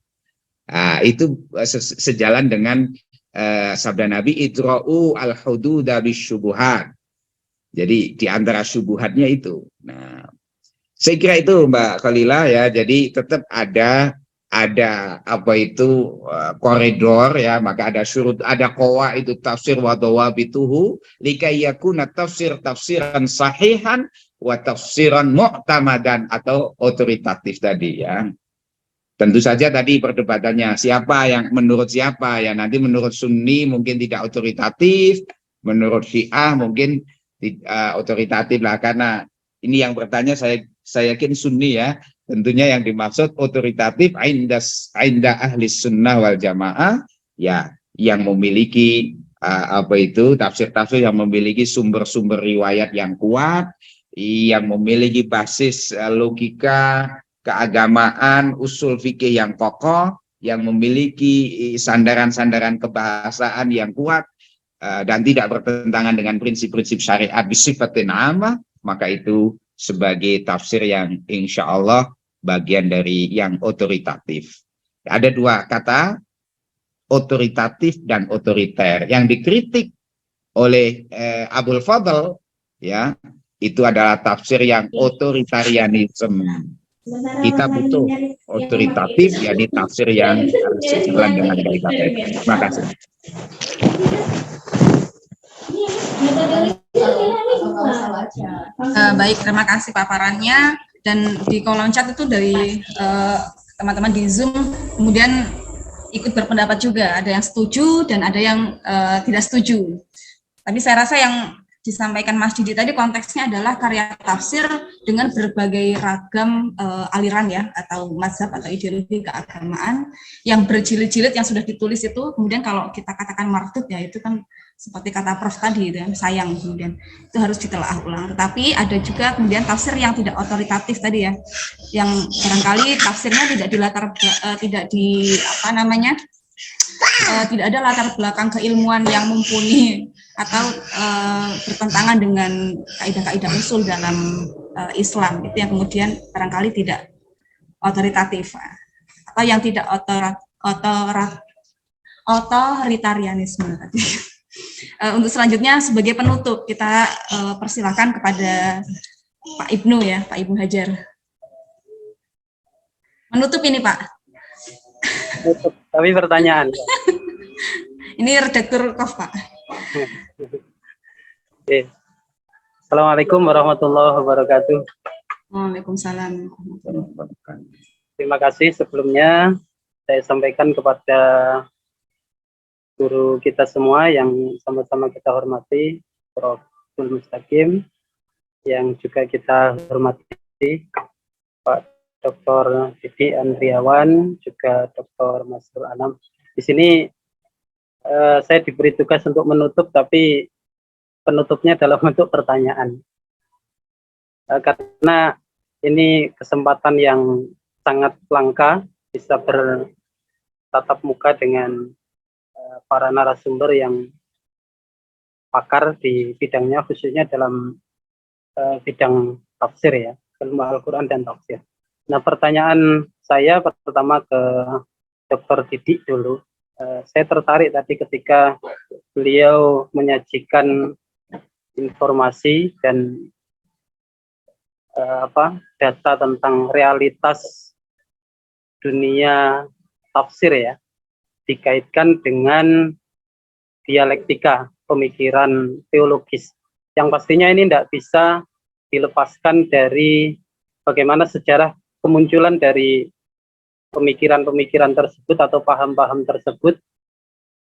Itu sejalan dengan sabda Nabi, idra'u al-hududa bisyubuhat. Jadi di antara syubuhatnya itu. Nah, saya kira itu Mbak Khalilah ya. Jadi tetap ada apa itu koridor ya, maka ada syurut, ada qawa itu tafsir wa dawabituhu likayakuna tafsiran sahihan wa tafsiran mu'tamadan atau otoritatif tadi ya. Tentu saja tadi perdebatannya siapa yang menurut siapa ya, nanti menurut Sunni mungkin tidak otoritatif, menurut Syiah mungkin otoritatif lah, karena ini yang bertanya saya yakin Sunni ya, tentunya yang dimaksud otoritatif inda ahli sunnah wal jamaah ya, yang memiliki apa itu tafsir-tafsir yang memiliki sumber-sumber riwayat yang kuat, yang memiliki basis logika keagamaan, usul fikih yang kokoh, yang memiliki sandaran-sandaran kebahasaan yang kuat, dan tidak bertentangan dengan prinsip-prinsip syariat bisifatin amah, maka itu sebagai tafsir yang insya Allah bagian dari yang otoritatif. Ada dua kata, otoritatif dan otoriter, yang dikritik oleh Abul Fadl ya, itu adalah tafsir yang otoritarianisme. Kita butuh otoritatif, yakni tafsir yang sejalan dengan kita. Terima kasih.
Baik, terima kasih paparannya. Dan di kolom chat itu dari teman-teman di Zoom kemudian ikut berpendapat juga. Ada yang setuju dan ada yang tidak setuju. Tapi saya rasa yang disampaikan Mas Didi tadi konteksnya adalah karya tafsir dengan berbagai ragam aliran ya, atau mazhab atau ideologi keagamaan yang berjilid-jilid yang sudah ditulis itu, kemudian kalau kita katakan mardud ya itu kan seperti kata Prof tadi itu sayang, kemudian itu harus ditelaah ulang. Tetapi ada juga kemudian tafsir yang tidak otoritatif tadi ya, yang barangkali tafsirnya tidak ada latar belakang keilmuan yang mumpuni atau bertentangan dengan kaidah-kaidah usul dalam Islam, itu yang kemudian barangkali tidak otoritatif atau yang tidak otoritarianisme tadi. Untuk selanjutnya sebagai penutup kita persilahkan kepada Pak Ibnu ya, Pak Ibnu Hajar. Menutup ini Pak.
Tapi pertanyaan.
Ini redaktur KOF Pak.
Oke. Assalamualaikum warahmatullahi wabarakatuh.
Waalaikumsalam.
Terima kasih sebelumnya saya sampaikan kepada guru kita semua yang sama-sama kita hormati, Prof. Abdul Mustaqim, yang juga kita hormati Pak Dr. Didi Andriawan, juga Dr. Masrul Anam. Di sini saya diberi tugas untuk menutup, tapi penutupnya dalam bentuk pertanyaan. Karena ini kesempatan yang sangat langka, bisa bertatap muka dengan para narasumber yang pakar di bidangnya, khususnya dalam bidang tafsir ya, ilmu Al-Quran dan tafsir. Nah, pertanyaan saya pertama ke Dr. Didi dulu. Saya tertarik tadi ketika beliau menyajikan informasi dan data tentang realitas dunia tafsir ya, dikaitkan dengan dialektika pemikiran teologis, yang pastinya ini tidak bisa dilepaskan dari bagaimana sejarah kemunculan dari pemikiran-pemikiran tersebut atau paham-paham tersebut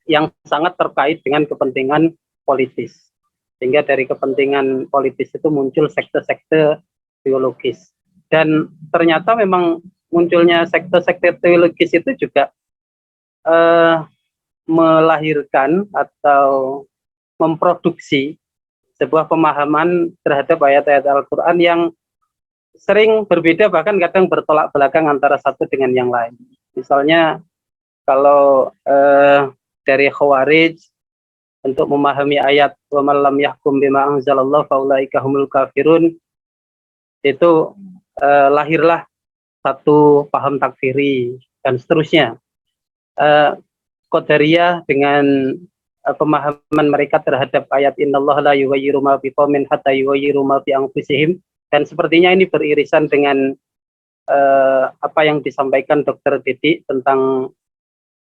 yang sangat terkait dengan kepentingan politis. Sehingga dari kepentingan politis itu muncul sekte-sekte teologis. Dan ternyata memang munculnya sekte-sekte teologis itu juga melahirkan atau memproduksi sebuah pemahaman terhadap ayat-ayat Al-Quran yang sering berbeda, bahkan kadang bertolak belakang antara satu dengan yang lain. Misalnya kalau dari Khawarij untuk memahami ayat wa man lam yahkum bima anzalallahu faulaika humul kafirun, itu lahirlah satu paham takfiri dan seterusnya. Qadariyah dengan pemahaman mereka terhadap ayat innallaha la yughayyiru ma biqaumin hatta yughayyiru ma bi anfusihim, dan sepertinya ini beririsan dengan apa yang disampaikan Dr. Didi tentang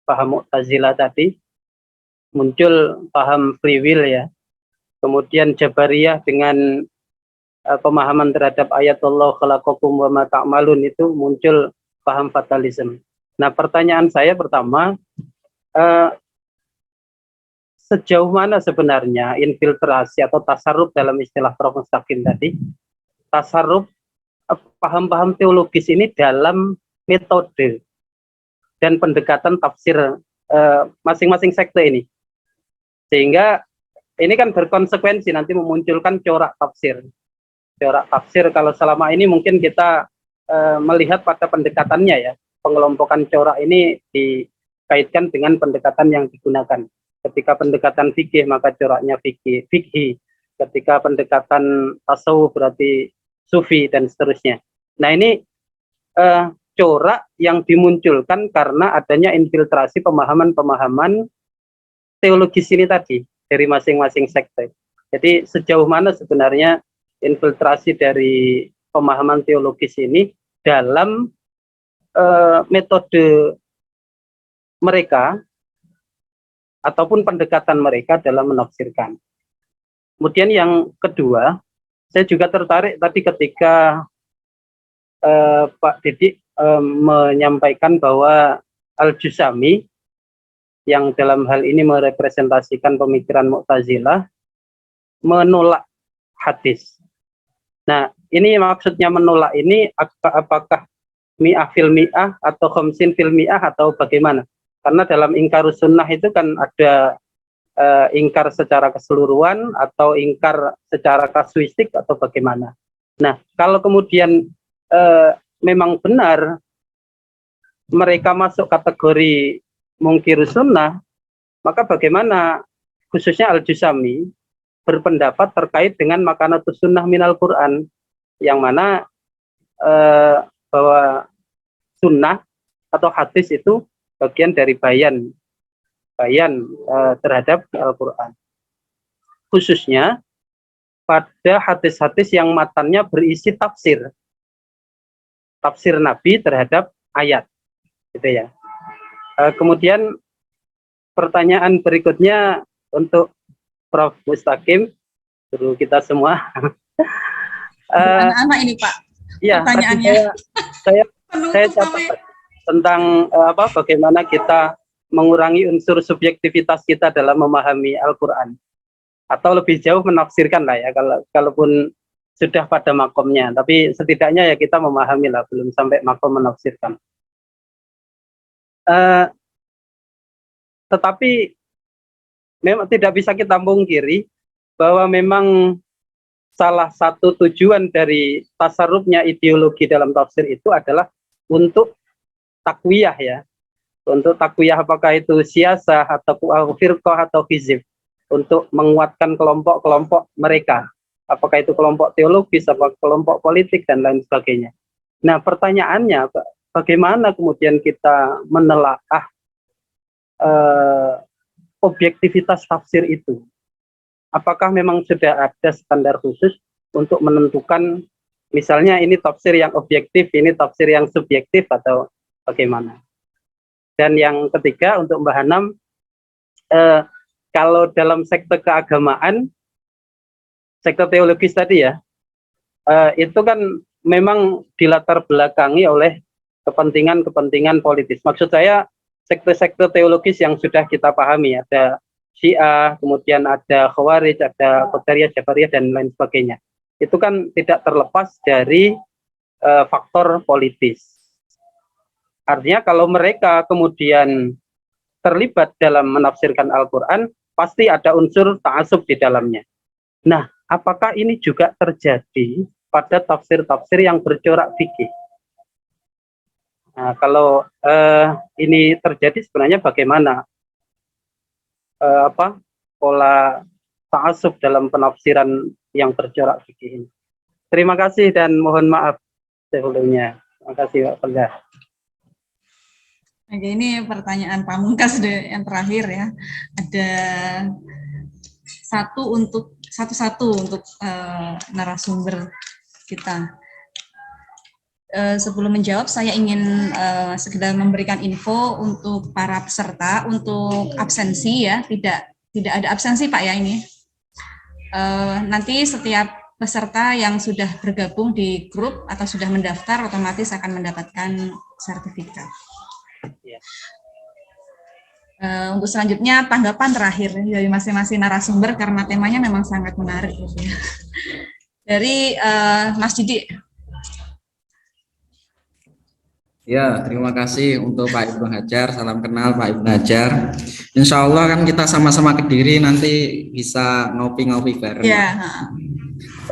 paham Mu'tazilah tadi. Muncul paham free will ya. Kemudian Jabariyah dengan pemahaman terhadap ayat Allah khalaqakum wa ma ta'malun, itu muncul paham fatalism. Nah, pertanyaan saya pertama, sejauh mana sebenarnya infiltrasi atau tasarruf dalam istilah Prof. Mustaqim tadi, tasarruf paham-paham teologis ini dalam metode dan pendekatan tafsir masing-masing sekte ini, sehingga ini kan berkonsekuensi nanti memunculkan corak tafsir. Corak tafsir kalau selama ini mungkin kita melihat pada pendekatannya ya, pengelompokan corak ini dikaitkan dengan pendekatan yang digunakan. Ketika pendekatan fikih maka coraknya fikih. Ketika pendekatan tasawuf berarti sufi dan seterusnya. Nah, ini corak yang dimunculkan karena adanya infiltrasi pemahaman-pemahaman teologis ini tadi dari masing-masing sekte. Jadi sejauh mana sebenarnya infiltrasi dari pemahaman teologis ini dalam metode mereka ataupun pendekatan mereka dalam menafsirkan. Kemudian yang kedua, saya juga tertarik tadi ketika Pak Didik menyampaikan bahwa Al-Jusami yang dalam hal ini merepresentasikan pemikiran Mu'tazilah menolak hadis. Nah, ini maksudnya menolak ini apakah mi'ah fil mi'ah atau khamsin fil mi'ah atau bagaimana? Karena dalam ingkarus sunnah itu kan ada ingkar secara keseluruhan atau ingkar secara kasuistik atau bagaimana. Nah, kalau kemudian memang benar mereka masuk kategori mungkirus sunnah, maka bagaimana khususnya Al-Jusami berpendapat terkait dengan makanatus sunnah minal Quran, yang mana bahwa sunnah atau hadis itu bagian dari bayan terhadap Al-Quran. Khususnya pada hadis-hadis yang matannya berisi tafsir Nabi terhadap ayat, gitu ya. Kemudian pertanyaan berikutnya untuk Prof. Mustaqim, guru kita semua.
Anak-anak ini Pak,
Ya,
pertanyaannya.
saya catat tentang bagaimana kita mengurangi unsur subjektivitas kita dalam memahami Al-Quran, atau lebih jauh menafsirkan lah ya, kalaupun sudah pada makomnya, tapi setidaknya ya kita memahami lah, belum sampai makom menafsirkan. Tetapi memang tidak bisa kita pungkiri bahwa memang salah satu tujuan dari tasarrufnya ideologi dalam tafsir itu adalah untuk takwiyah ya. Untuk takwiyah apakah itu siasah atau firqah atau hizib, untuk menguatkan kelompok-kelompok mereka. Apakah itu kelompok teologis, apakah kelompok politik dan lain sebagainya. Nah, pertanyaannya bagaimana kemudian kita menelaah objektivitas tafsir itu? Apakah memang sudah ada standar khusus untuk menentukan misalnya ini tafsir yang objektif, ini tafsir yang subjektif, atau bagaimana? Dan yang ketiga untuk Mbak Hanam, kalau dalam sekte keagamaan, sekte teologis tadi ya, itu kan memang dilatar belakangi oleh kepentingan-kepentingan politis. Maksud saya sekte-sekte teologis yang sudah kita pahami, ada Syiah, kemudian ada Khawarij, ada Qadariyah, Jabariyah, dan lain sebagainya. Itu kan tidak terlepas dari faktor politis. Artinya kalau mereka kemudian terlibat dalam menafsirkan Al-Quran, pasti ada unsur ta'assub di dalamnya. Nah, apakah ini juga terjadi pada tafsir-tafsir yang bercorak fikih? Nah, kalau ini terjadi sebenarnya bagaimana pola ta'assub dalam penafsiran yang bercorak fikih ini? Terima kasih dan mohon maaf sebelumnya. Terima kasih Pak Pendeta.
Oke, ini pertanyaan pamungkas deh yang terakhir ya. Ada satu-satu untuk narasumber kita. Sebelum menjawab, saya ingin sekedar memberikan info untuk para peserta untuk absensi ya, tidak ada absensi Pak ya ini. Nanti setiap peserta yang sudah bergabung di grup atau sudah mendaftar otomatis akan mendapatkan sertifikat. Untuk selanjutnya tanggapan terakhir dari masing-masing narasumber karena temanya memang sangat menarik. Dari Mas Didik.
Ya, terima kasih untuk Pak Ibnu Hajar. Salam kenal Pak Ibnu Hajar. Insya Allah kan kita sama-sama ke Kediri nanti bisa ngopi-ngopi bareng.
Ya.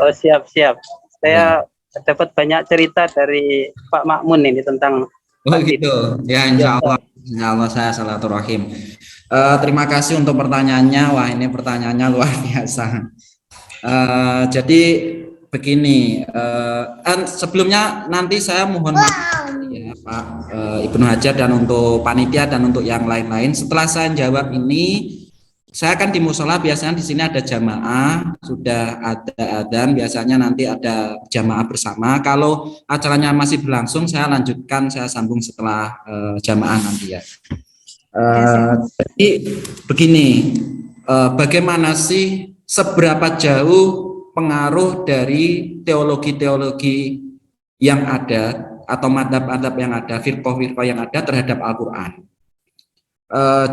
Oh, siap-siap. Saya dapat banyak cerita dari Pak Makmun ini tentang.
Oh gitu. Ya, insya Allah saya silaturahim. Terima kasih untuk pertanyaannya. Wah, ini pertanyaannya luar biasa. Jadi begini, sebelumnya nanti saya mohon maaf ya Pak Ibnu Hajar dan untuk panitia dan untuk yang lain-lain. Setelah saya jawab ini, saya kan di musola biasanya di sini ada jamaah, sudah ada adzan, biasanya nanti ada jamaah bersama. Kalau acaranya masih berlangsung, saya lanjutkan, saya sambung setelah jamaah nanti ya. Jadi begini, bagaimana sih seberapa jauh pengaruh dari teologi-teologi yang ada atau madhab-madhab yang ada, firqah-firqah yang ada terhadap Al-Quran?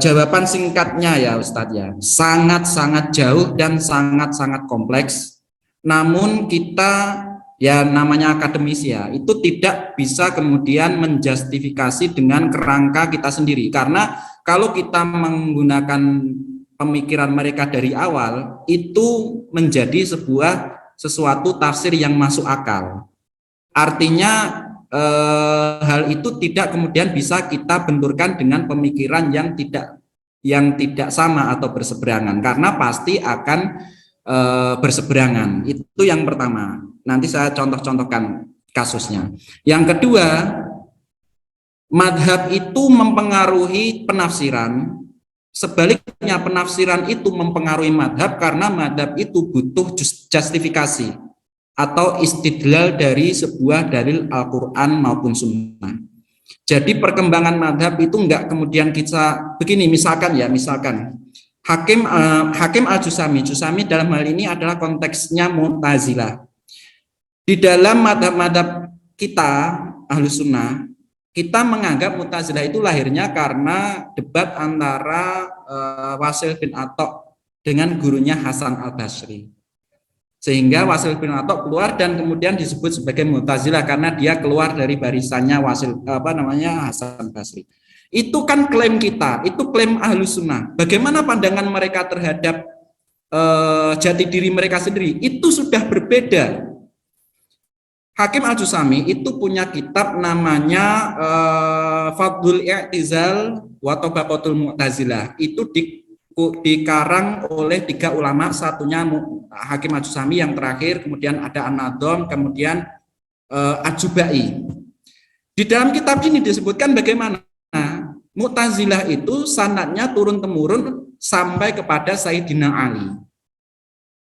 Jawaban singkatnya ya Ustadz ya, sangat-sangat jauh dan sangat-sangat kompleks. Namun kita ya namanya akademisi ya, itu tidak bisa kemudian menjustifikasi dengan kerangka kita sendiri. Karena kalau kita menggunakan pemikiran mereka dari awal, itu menjadi sesuatu tafsir yang masuk akal. Artinya hal itu tidak kemudian bisa kita benturkan dengan pemikiran yang tidak sama atau berseberangan, karena pasti akan berseberangan. Itu yang pertama. Nanti saya contoh-contohkan kasusnya. Yang kedua, madhab itu mempengaruhi penafsiran. Sebaliknya penafsiran itu mempengaruhi madhab karena madhab itu butuh justifikasi atau istidlal dari sebuah dalil Al-Quran maupun Sunnah. Jadi perkembangan madhab itu enggak kemudian kita begini, misalkan Hakim Al-Jusami dalam hal ini adalah konteksnya Mu'tazilah. Di dalam madhab-madhab kita Ahlus Sunnah, kita menganggap Mu'tazilah itu lahirnya karena debat antara Wasil bin Atok dengan gurunya Hasan Al-Basri. Sehingga Wasil bin Atok keluar dan kemudian disebut sebagai Mu'tazilah karena dia keluar dari barisannya Hasan Basri. Itu kan klaim kita, itu klaim Ahlus Sunnah. Bagaimana pandangan mereka terhadap jati diri mereka sendiri? Itu sudah berbeda. Hakim Al-Jusami itu punya kitab namanya Fadlul I'tizal wa Tabaqatul Mu'tazilah. Itu dikarang oleh 3 ulama, satunya Hakim Al-Jusami yang terakhir, kemudian ada An-Nadham, kemudian Ad-Jubai. Di dalam kitab ini disebutkan bagaimana Mu'tazilah itu sanadnya turun-temurun sampai kepada Sayyidina Ali.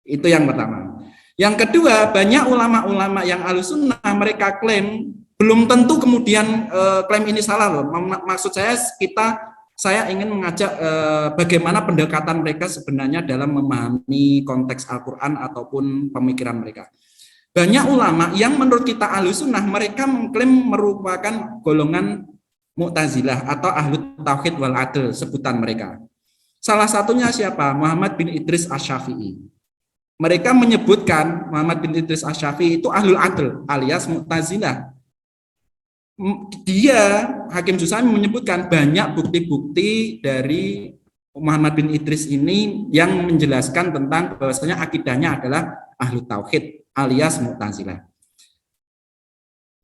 Itu yang pertama. Yang kedua, banyak ulama-ulama yang Ahlus Sunnah mereka klaim, belum tentu kemudian klaim ini salah loh. Maksud saya ingin mengajak bagaimana pendekatan mereka sebenarnya dalam memahami konteks Al-Quran ataupun pemikiran mereka. Banyak ulama yang menurut kita Ahlus Sunnah mereka mengklaim merupakan golongan Mu'tazilah atau Ahlut Tauhid wal Adl sebutan mereka. Salah satunya siapa? Muhammad bin Idris Asy-Syafi'i. Mereka menyebutkan Muhammad bin Idris Asy-Syafi'i itu Ahlul Adl alias Mu'tazilah. Dia, Hakim Jusami menyebutkan banyak bukti-bukti dari Muhammad bin Idris ini yang menjelaskan tentang bahwasanya akidahnya adalah Ahlut Tauhid alias Mu'tazilah.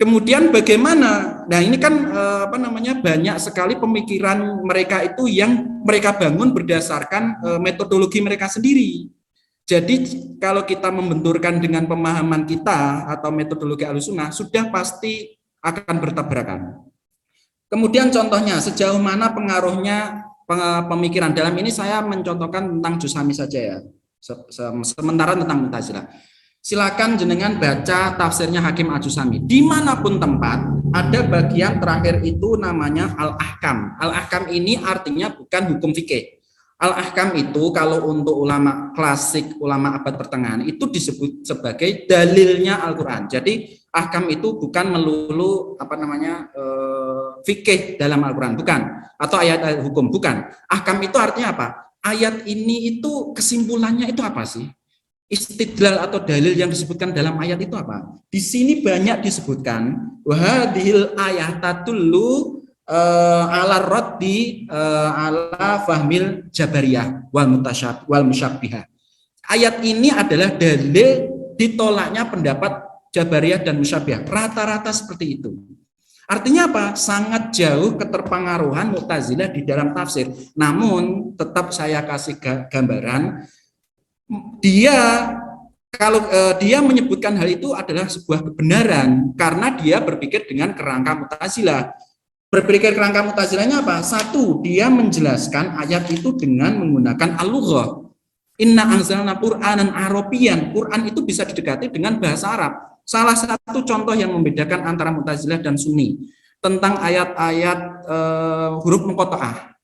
Kemudian bagaimana? Nah ini kan banyak sekali pemikiran mereka itu yang mereka bangun berdasarkan metodologi mereka sendiri. Jadi kalau kita membenturkan dengan pemahaman kita atau metodologi Ahlus Sunnah sudah pasti akan bertabrakan. Kemudian contohnya sejauh mana pengaruhnya pemikiran, dalam ini saya mencontohkan tentang Jusami saja ya. Sementara tentang Mu'tazilah. Silakan jenengan baca tafsirnya Hakim Al-Jusami. Dimanapun tempat ada bagian terakhir itu namanya Al-Ahkam. Al-Ahkam ini artinya bukan hukum fikih. Al-Ahkam itu kalau untuk ulama klasik, ulama abad pertengahan itu disebut sebagai dalilnya Al-Quran. Jadi ahkam itu bukan melulu fikih dalam Al-Quran, bukan, atau ayat-ayat hukum, bukan. Ahkam itu artinya apa? Ayat ini itu kesimpulannya itu apa sih? Istidlal atau dalil yang disebutkan dalam ayat itu apa? Di sini banyak disebutkan wahadhil ayatullu ala raddi ala fahmil jabariyah wal musyabbihah. Ayat ini adalah dalil ditolaknya pendapat jabariyah dan musyabbihah. Rata-rata seperti itu. Artinya apa? Sangat jauh keterpengaruhan Mu'tazilah di dalam tafsir. Namun tetap saya kasih gambaran, kalau dia menyebutkan hal itu adalah sebuah kebenaran karena dia berpikir dengan kerangka Mu'tazilah. Berpikir kerangka Mu'tazilahnya apa? Satu, dia menjelaskan ayat itu dengan menggunakan al-lughah. Inna anzalna Qur'anan Arabiyyan. Quran itu bisa didekati dengan bahasa Arab. Salah satu contoh yang membedakan antara Mu'tazilah dan Sunni tentang ayat-ayat huruf muqatta'ah.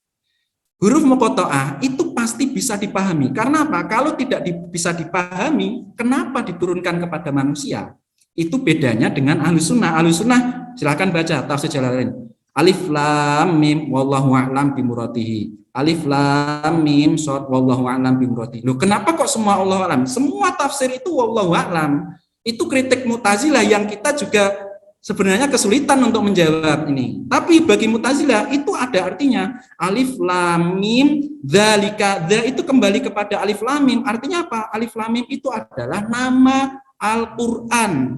Huruf muqatta'ah itu pasti bisa dipahami. Karena apa? Kalau tidak bisa dipahami, kenapa diturunkan kepada manusia? Itu bedanya dengan Ahlus Sunnah. Ahlus Sunnah, silakan baca tafsir Jalalain. Alif lam mim wallahu a'lam bimuradihi. Alif lam mim shad wallahu a'lam bimuradihi. Loh, kenapa kok semua wallahu a'lam? Semua tafsir itu wallahu a'lam. Itu kritik Mu'tazilah yang kita juga sebenarnya kesulitan untuk menjawab ini. Tapi bagi Mu'tazilah itu ada artinya. Alif lam mim dzalika, dza itu kembali kepada alif lam mim. Artinya apa? Alif lam mim itu adalah nama Al-Qur'an.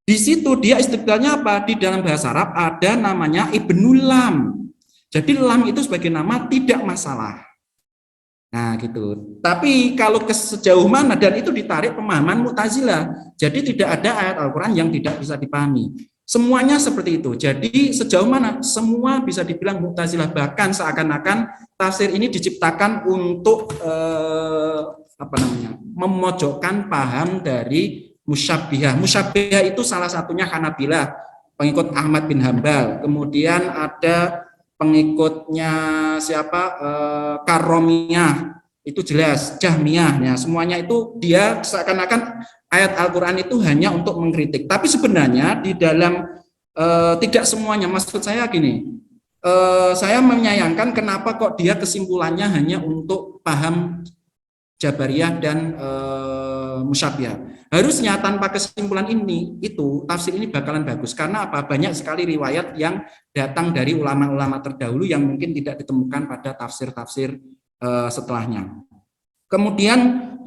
Di situ dia istidlalnya apa? Di dalam bahasa Arab ada namanya Ibnul Lam. Jadi lam itu sebagai nama tidak masalah. Nah gitu. Tapi kalau ke sejauh mana, dan itu ditarik pemahaman Mu'tazilah. Jadi tidak ada ayat Al-Quran yang tidak bisa dipahami. Semuanya seperti itu. Jadi sejauh mana semua bisa dibilang Mu'tazilah. Bahkan seakan-akan tafsir ini diciptakan untuk memojokkan paham dari musyabbihah. Musyabbihah itu salah satunya Hanabilah, pengikut Ahmad bin Hambal. Kemudian ada pengikutnya siapa? Karomiyah, itu jelas. Jahmiyah, ya, semuanya itu dia seakan-akan ayat Al-Quran itu hanya untuk mengkritik. Tapi sebenarnya di dalam tidak semuanya. Maksud saya gini, saya menyayangkan kenapa kok dia kesimpulannya hanya untuk paham Jabariyah dan Musyabbihah. Harusnya tanpa kesimpulan ini, itu tafsir ini bakalan bagus. Karena apa? Banyak sekali riwayat yang datang dari ulama-ulama terdahulu yang mungkin tidak ditemukan pada tafsir-tafsir setelahnya. Kemudian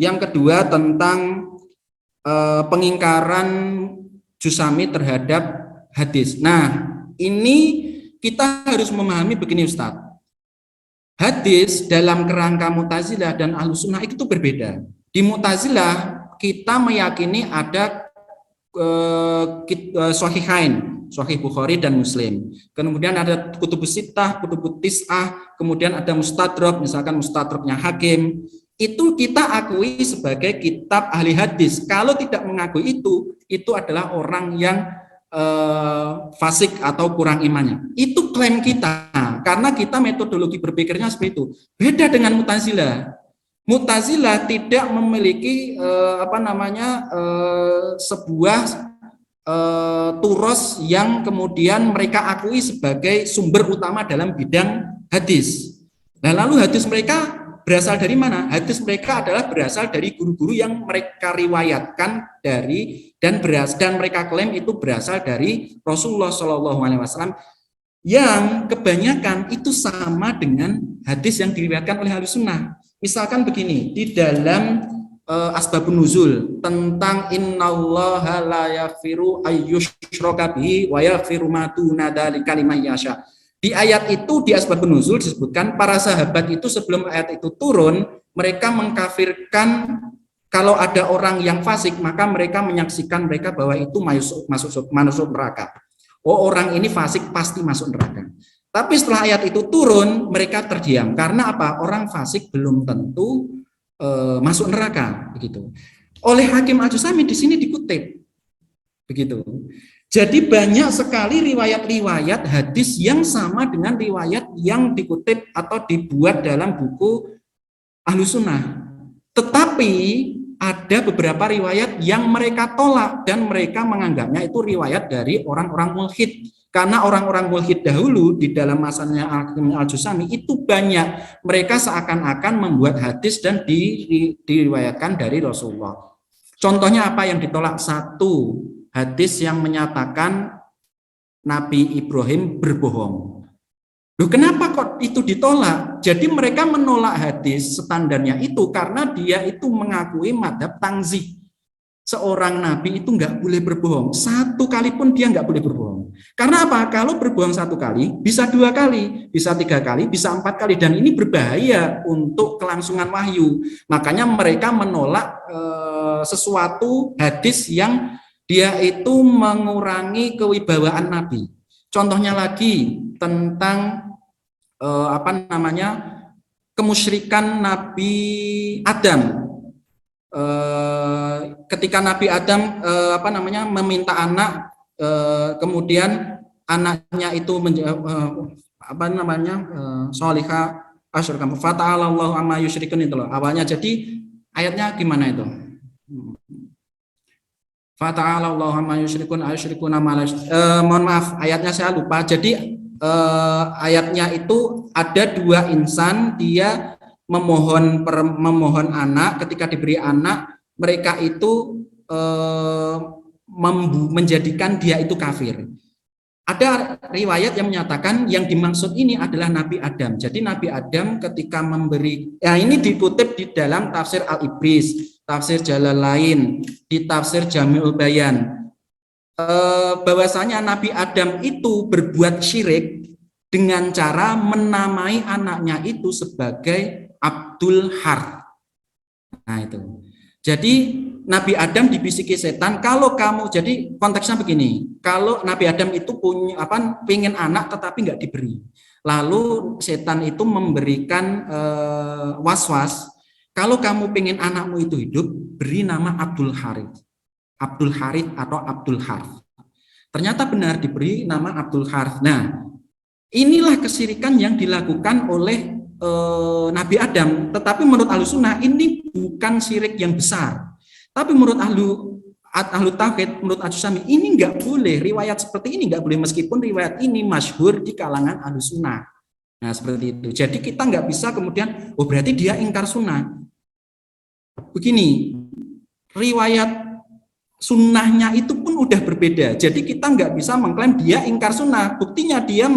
yang kedua tentang pengingkaran Jusami terhadap hadis. Nah, ini kita harus memahami begini Ustadz. Hadis dalam kerangka Mu'tazilah dan Ahlus Sunnah itu berbeda. Di Mu'tazilah kita meyakini ada Sahihain, Sahih Bukhari dan Muslim. Kemudian ada Kutubus Sittah, Kutubus Tis'ah, kemudian ada Mustadrak, misalkan Mustadraknya Hakim. Itu kita akui sebagai kitab ahli hadis. Kalau tidak mengakui itu adalah orang yang fasik atau kurang imannya. Itu klaim kita, karena kita metodologi berpikirnya seperti itu. Beda dengan Mu'tazilah. Mu'tazilah tidak memiliki sebuah turos yang kemudian mereka akui sebagai sumber utama dalam bidang hadis. Nah, lalu hadis mereka berasal dari mana? Hadis mereka adalah berasal dari guru-guru yang mereka riwayatkan dari dan mereka klaim itu berasal dari Rasulullah SAW yang kebanyakan itu sama dengan hadis yang diriwayatkan oleh Ahlus Sunnah. Misalkan begini, di dalam Asbabun Nuzul tentang innallaha la yaghfiru ayyushraka bihi wa yaghfiru ma duna dzalika liman yasha. Di ayat itu di Asbabun Nuzul disebutkan para sahabat itu sebelum ayat itu turun, mereka mengkafirkan kalau ada orang yang fasik, maka mereka menyaksikan mereka bahwa itu masuk neraka. Oh, orang ini fasik pasti masuk neraka. Tapi setelah ayat itu turun, mereka terdiam. Karena apa? Orang fasik belum tentu masuk neraka, begitu. Oleh Hakim Al-Jusami di sini dikutip, begitu. Jadi banyak sekali riwayat-riwayat hadis yang sama dengan riwayat yang dikutip atau dibuat dalam buku Ahlus Sunnah. Tetapi ada beberapa riwayat yang mereka tolak dan mereka menganggapnya itu riwayat dari orang-orang mulhid. Karena orang-orang mulhid dahulu di dalam masanya Al-Jusami itu banyak. Mereka seakan-akan membuat hadis dan diriwayatkan dari Rasulullah. Contohnya apa yang ditolak? Satu, hadis yang menyatakan Nabi Ibrahim berbohong. Loh, kenapa kok itu ditolak? Jadi mereka menolak hadis standarnya itu karena dia itu mengakui madzhab tangzih. Seorang nabi itu nggak boleh berbohong. Satu kali pun dia nggak boleh berbohong. Karena apa? Kalau berbohong satu kali, bisa dua kali, bisa tiga kali, bisa empat kali. Dan ini berbahaya untuk kelangsungan wahyu. Makanya mereka menolak sesuatu hadis yang dia itu mengurangi kewibawaan nabi. contohnya lagi tentang kemusyrikan Nabi Adam. Ketika Nabi Adam meminta anak, kemudian anaknya itu solihah asyurkam fata'alallahu amma yusyrikun itu loh awalnya. Jadi ayatnya gimana itu? Fata'alallahu amma yusyrikun ayusyrikuna mohon maaf ayatnya saya lupa. Jadi ayatnya itu ada dua insan, dia memohon anak. Ketika diberi anak, mereka itu menjadikan dia itu kafir. Ada riwayat yang menyatakan yang dimaksud ini adalah Nabi Adam. Jadi Nabi Adam ketika memberi, ini dikutip di dalam tafsir Al-Ibris, tafsir Jalalain, di tafsir Jami'ul Bayan, bahwasanya Nabi Adam itu berbuat syirik dengan cara menamai anaknya itu sebagai Abdul Har. Nah itu. Jadi Nabi Adam dibisiki setan, kalau kamu, jadi konteksnya begini, kalau Nabi Adam itu pengen anak tetapi nggak diberi, lalu setan itu memberikan was-was, kalau kamu pengen anakmu itu hidup, beri nama Abdul Harith atau Abdul Harth. Ternyata benar diberi nama Abdul Harth. Nah, inilah kesyirikan yang dilakukan oleh Nabi Adam. Tetapi menurut Ahlussunnah ini bukan syirik yang besar. Tapi menurut ahlu tauhid, menurut As-Sami, ini nggak boleh, riwayat seperti ini nggak boleh, meskipun riwayat ini masyhur di kalangan Ahlussunnah. Nah seperti itu. Jadi kita nggak bisa kemudian, oh berarti dia ingkar sunnah. Begini, riwayat sunnahnya itu pun udah berbeda. Jadi kita nggak bisa mengklaim dia ingkar sunnah. Buktinya dia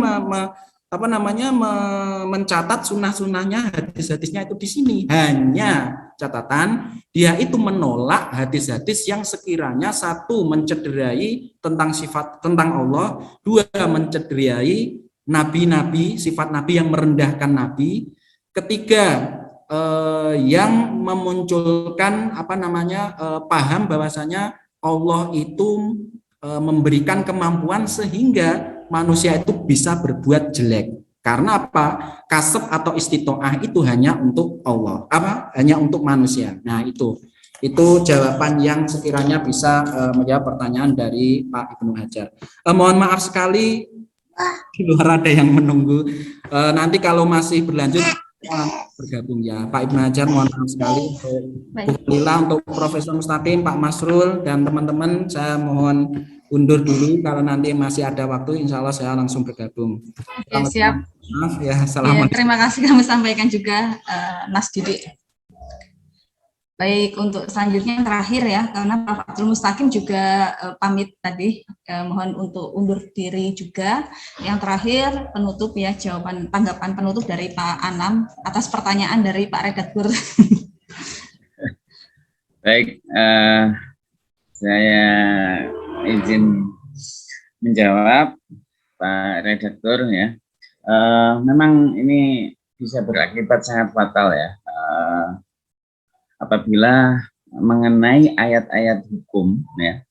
mencatat sunnah-sunnahnya, hadis-hadisnya itu di sini. Hanya catatan, dia itu menolak hadis-hadis yang sekiranya satu mencederai tentang sifat tentang Allah, dua mencederai nabi-nabi, sifat nabi yang merendahkan nabi, ketiga yang memunculkan paham bahwasanya Allah itu memberikan kemampuan sehingga manusia itu bisa berbuat jelek. Karena apa? Kasab atau istitoah itu hanya untuk Allah, hanya untuk manusia. Nah itu jawaban yang sekiranya bisa menjawab pertanyaan dari Pak Ibnu Hajar. Mohon maaf sekali di luar ada yang menunggu. Nanti kalau masih berlanjut bergabung ya Pak Ibnu Hajar, mohon maaf sekali. Alhamdulillah untuk Profesor Mustaqim, Pak Masrul dan teman-teman, saya mohon undur dulu. Kalau nanti masih ada waktu, insya Allah saya langsung bergabung.
Oke, siap.
Maaf ya, assalamualaikum.
Ya, terima kasih kami sampaikan juga Mas Didi. Baik, untuk selanjutnya yang terakhir ya, karena Prof. Abdul Mustaqim juga pamit tadi, mohon untuk undur diri juga. Yang terakhir penutup ya, jawaban tanggapan penutup dari Pak Anam atas pertanyaan dari Pak Redaktur.
Baik, saya izin menjawab Pak Redaktur ya. Memang ini bisa berakibat sangat fatal ya, apabila mengenai ayat-ayat hukum ya,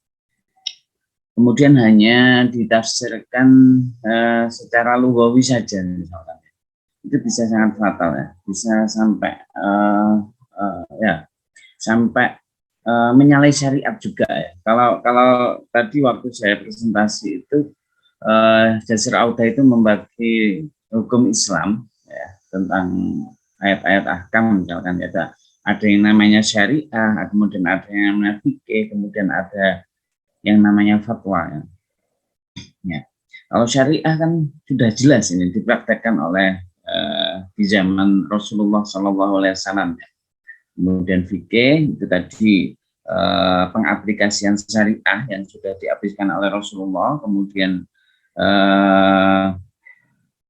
kemudian hanya ditafsirkan secara lugawi saja misalkan, itu bisa sangat fatal ya, bisa sampai sampai menyalahi syariat juga ya. Kalau tadi waktu saya presentasi itu Jasir Auda itu membagi hukum Islam ya, tentang ayat-ayat ahkam misalkan ya, ada yang namanya syariah, kemudian ada yang namanya fikih, kemudian ada yang namanya fatwa ya. Ya. Kalau syariah kan sudah jelas ini dipraktekkan oleh di zaman Rasulullah SAW ya. Kemudian fikih itu tadi pengaplikasian syariah yang sudah diaplikasikan oleh Rasulullah, kemudian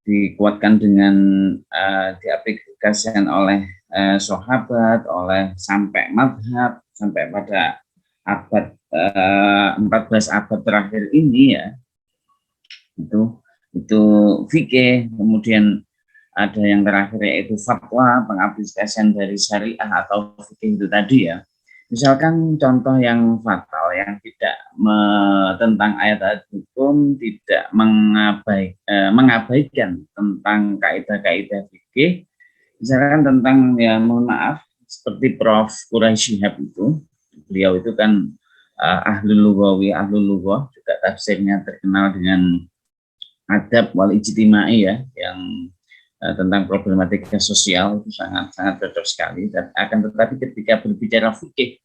dikuatkan dengan diaplikasikan oleh sahabat, oleh sampai madhab, sampai pada abad 14 abad terakhir ini ya, itu fikih. Kemudian ada yang terakhir yaitu fatwa, pengaplikasian dari syariah atau fikih itu tadi ya. Misalkan contoh yang fatal yang tidak tentang ayat-ayat hukum, tidak mengabaikan tentang kaidah-kaidah fikih. Misalkan tentang, ya mohon maaf, seperti Prof. Quraisy Shihab itu, beliau itu kan ahlul lughah, juga tafsirnya terkenal dengan adab wal ijtimai ya, yang tentang problematika sosial itu sangat cocok sekali. Dan akan tetapi ketika berbicara fikih,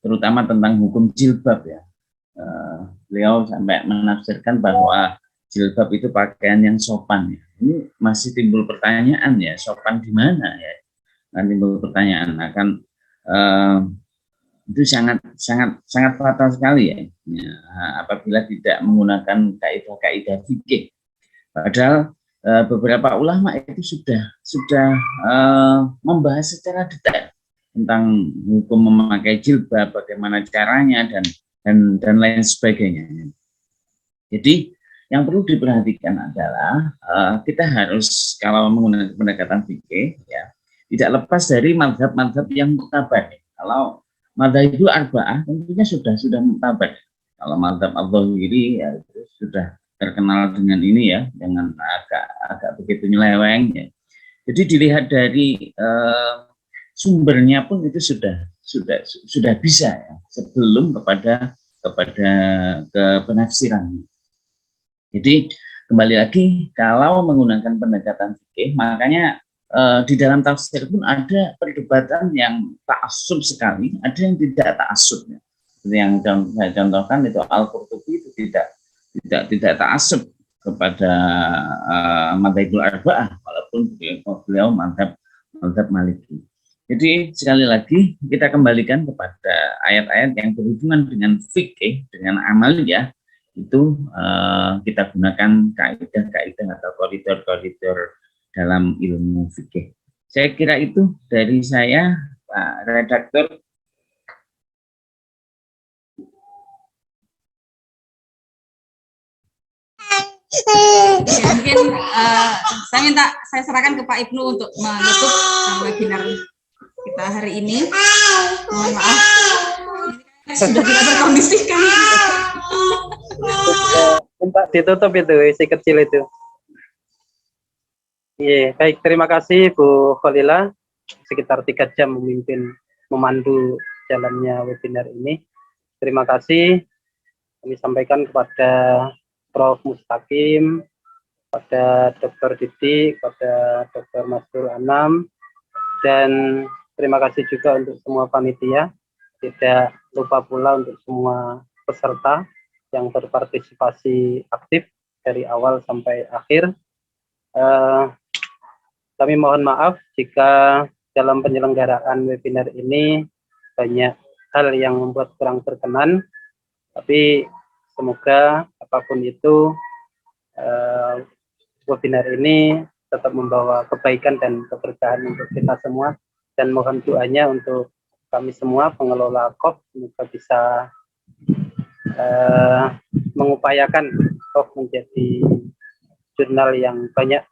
terutama tentang hukum jilbab ya, beliau sampai menafsirkan bahwa jilbab itu pakaian yang sopan ya. Ini masih timbul pertanyaan ya, sopan di mana ya? Nanti timbul pertanyaan akan itu sangat fatal sekali ya, apabila tidak menggunakan kaidah-kaidah fikih. Padahal beberapa ulama itu sudah membahas secara detail tentang hukum memakai jilbab, bagaimana caranya dan lain sebagainya. Jadi yang perlu diperhatikan adalah kita harus kalau menggunakan pendekatan fikih ya tidak lepas dari mazhab-mazhab yang muktabar. Kalau mazhabul arba'ah tentunya sudah muktabar. Kalau mazhab al-Zahiri ya itu sudah terkenal dengan ini ya, dengan agak begitu nyeleweng ya. Jadi dilihat dari sumbernya pun itu sudah bisa ya, sebelum kepada ke penafsiran. Jadi kembali lagi kalau menggunakan pendekatan fikih, makanya di dalam tafsir pun ada perdebatan yang ta'assub sekali, ada yang tidak ta'assub ya. Seperti yang saya contohkan itu Al-Qurtubi itu tidak ta'assub kepada mazhabul arba'ah, walaupun beliau mazhab Maliki. Jadi sekali lagi kita kembalikan kepada ayat-ayat yang berhubungan dengan fikih, dengan amaliyah, itu kita gunakan kaidah-kaidah atau koridor-koridor dalam ilmu fikih. Saya kira itu dari saya, Pak Redaktur.
Mungkin saya serahkan ke Pak Ibnu untuk menutup webinar kita hari ini. Mohon maaf, sudah tidak berkondisikan.
Mbak ditutup itu isi kecil itu. Iya, baik, terima kasih Bu Khalila, sekitar 3 jam memandu jalannya webinar ini. Terima kasih kami sampaikan kepada Prof. Mustaqim, kepada Dr. Didi, kepada Dr. Mastur Anam, dan terima kasih juga untuk semua panitia. Tidak lupa pula untuk semua peserta yang berpartisipasi aktif dari awal sampai akhir. Kami mohon maaf jika dalam penyelenggaraan webinar ini banyak hal yang membuat kurang berkenan, tapi semoga apapun itu webinar ini tetap membawa kebaikan dan keberkahan untuk kita semua, dan mohon doanya untuk kami semua pengelola KOF semoga bisa mengupayakan KOF menjadi jurnal yang banyak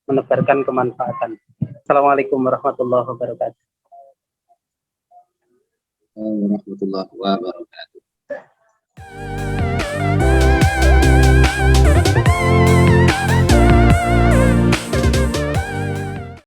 menebarkan kemanfaatan. Assalamualaikum warahmatullahi wabarakatuh.
Warahmatullahi wabarakatuh.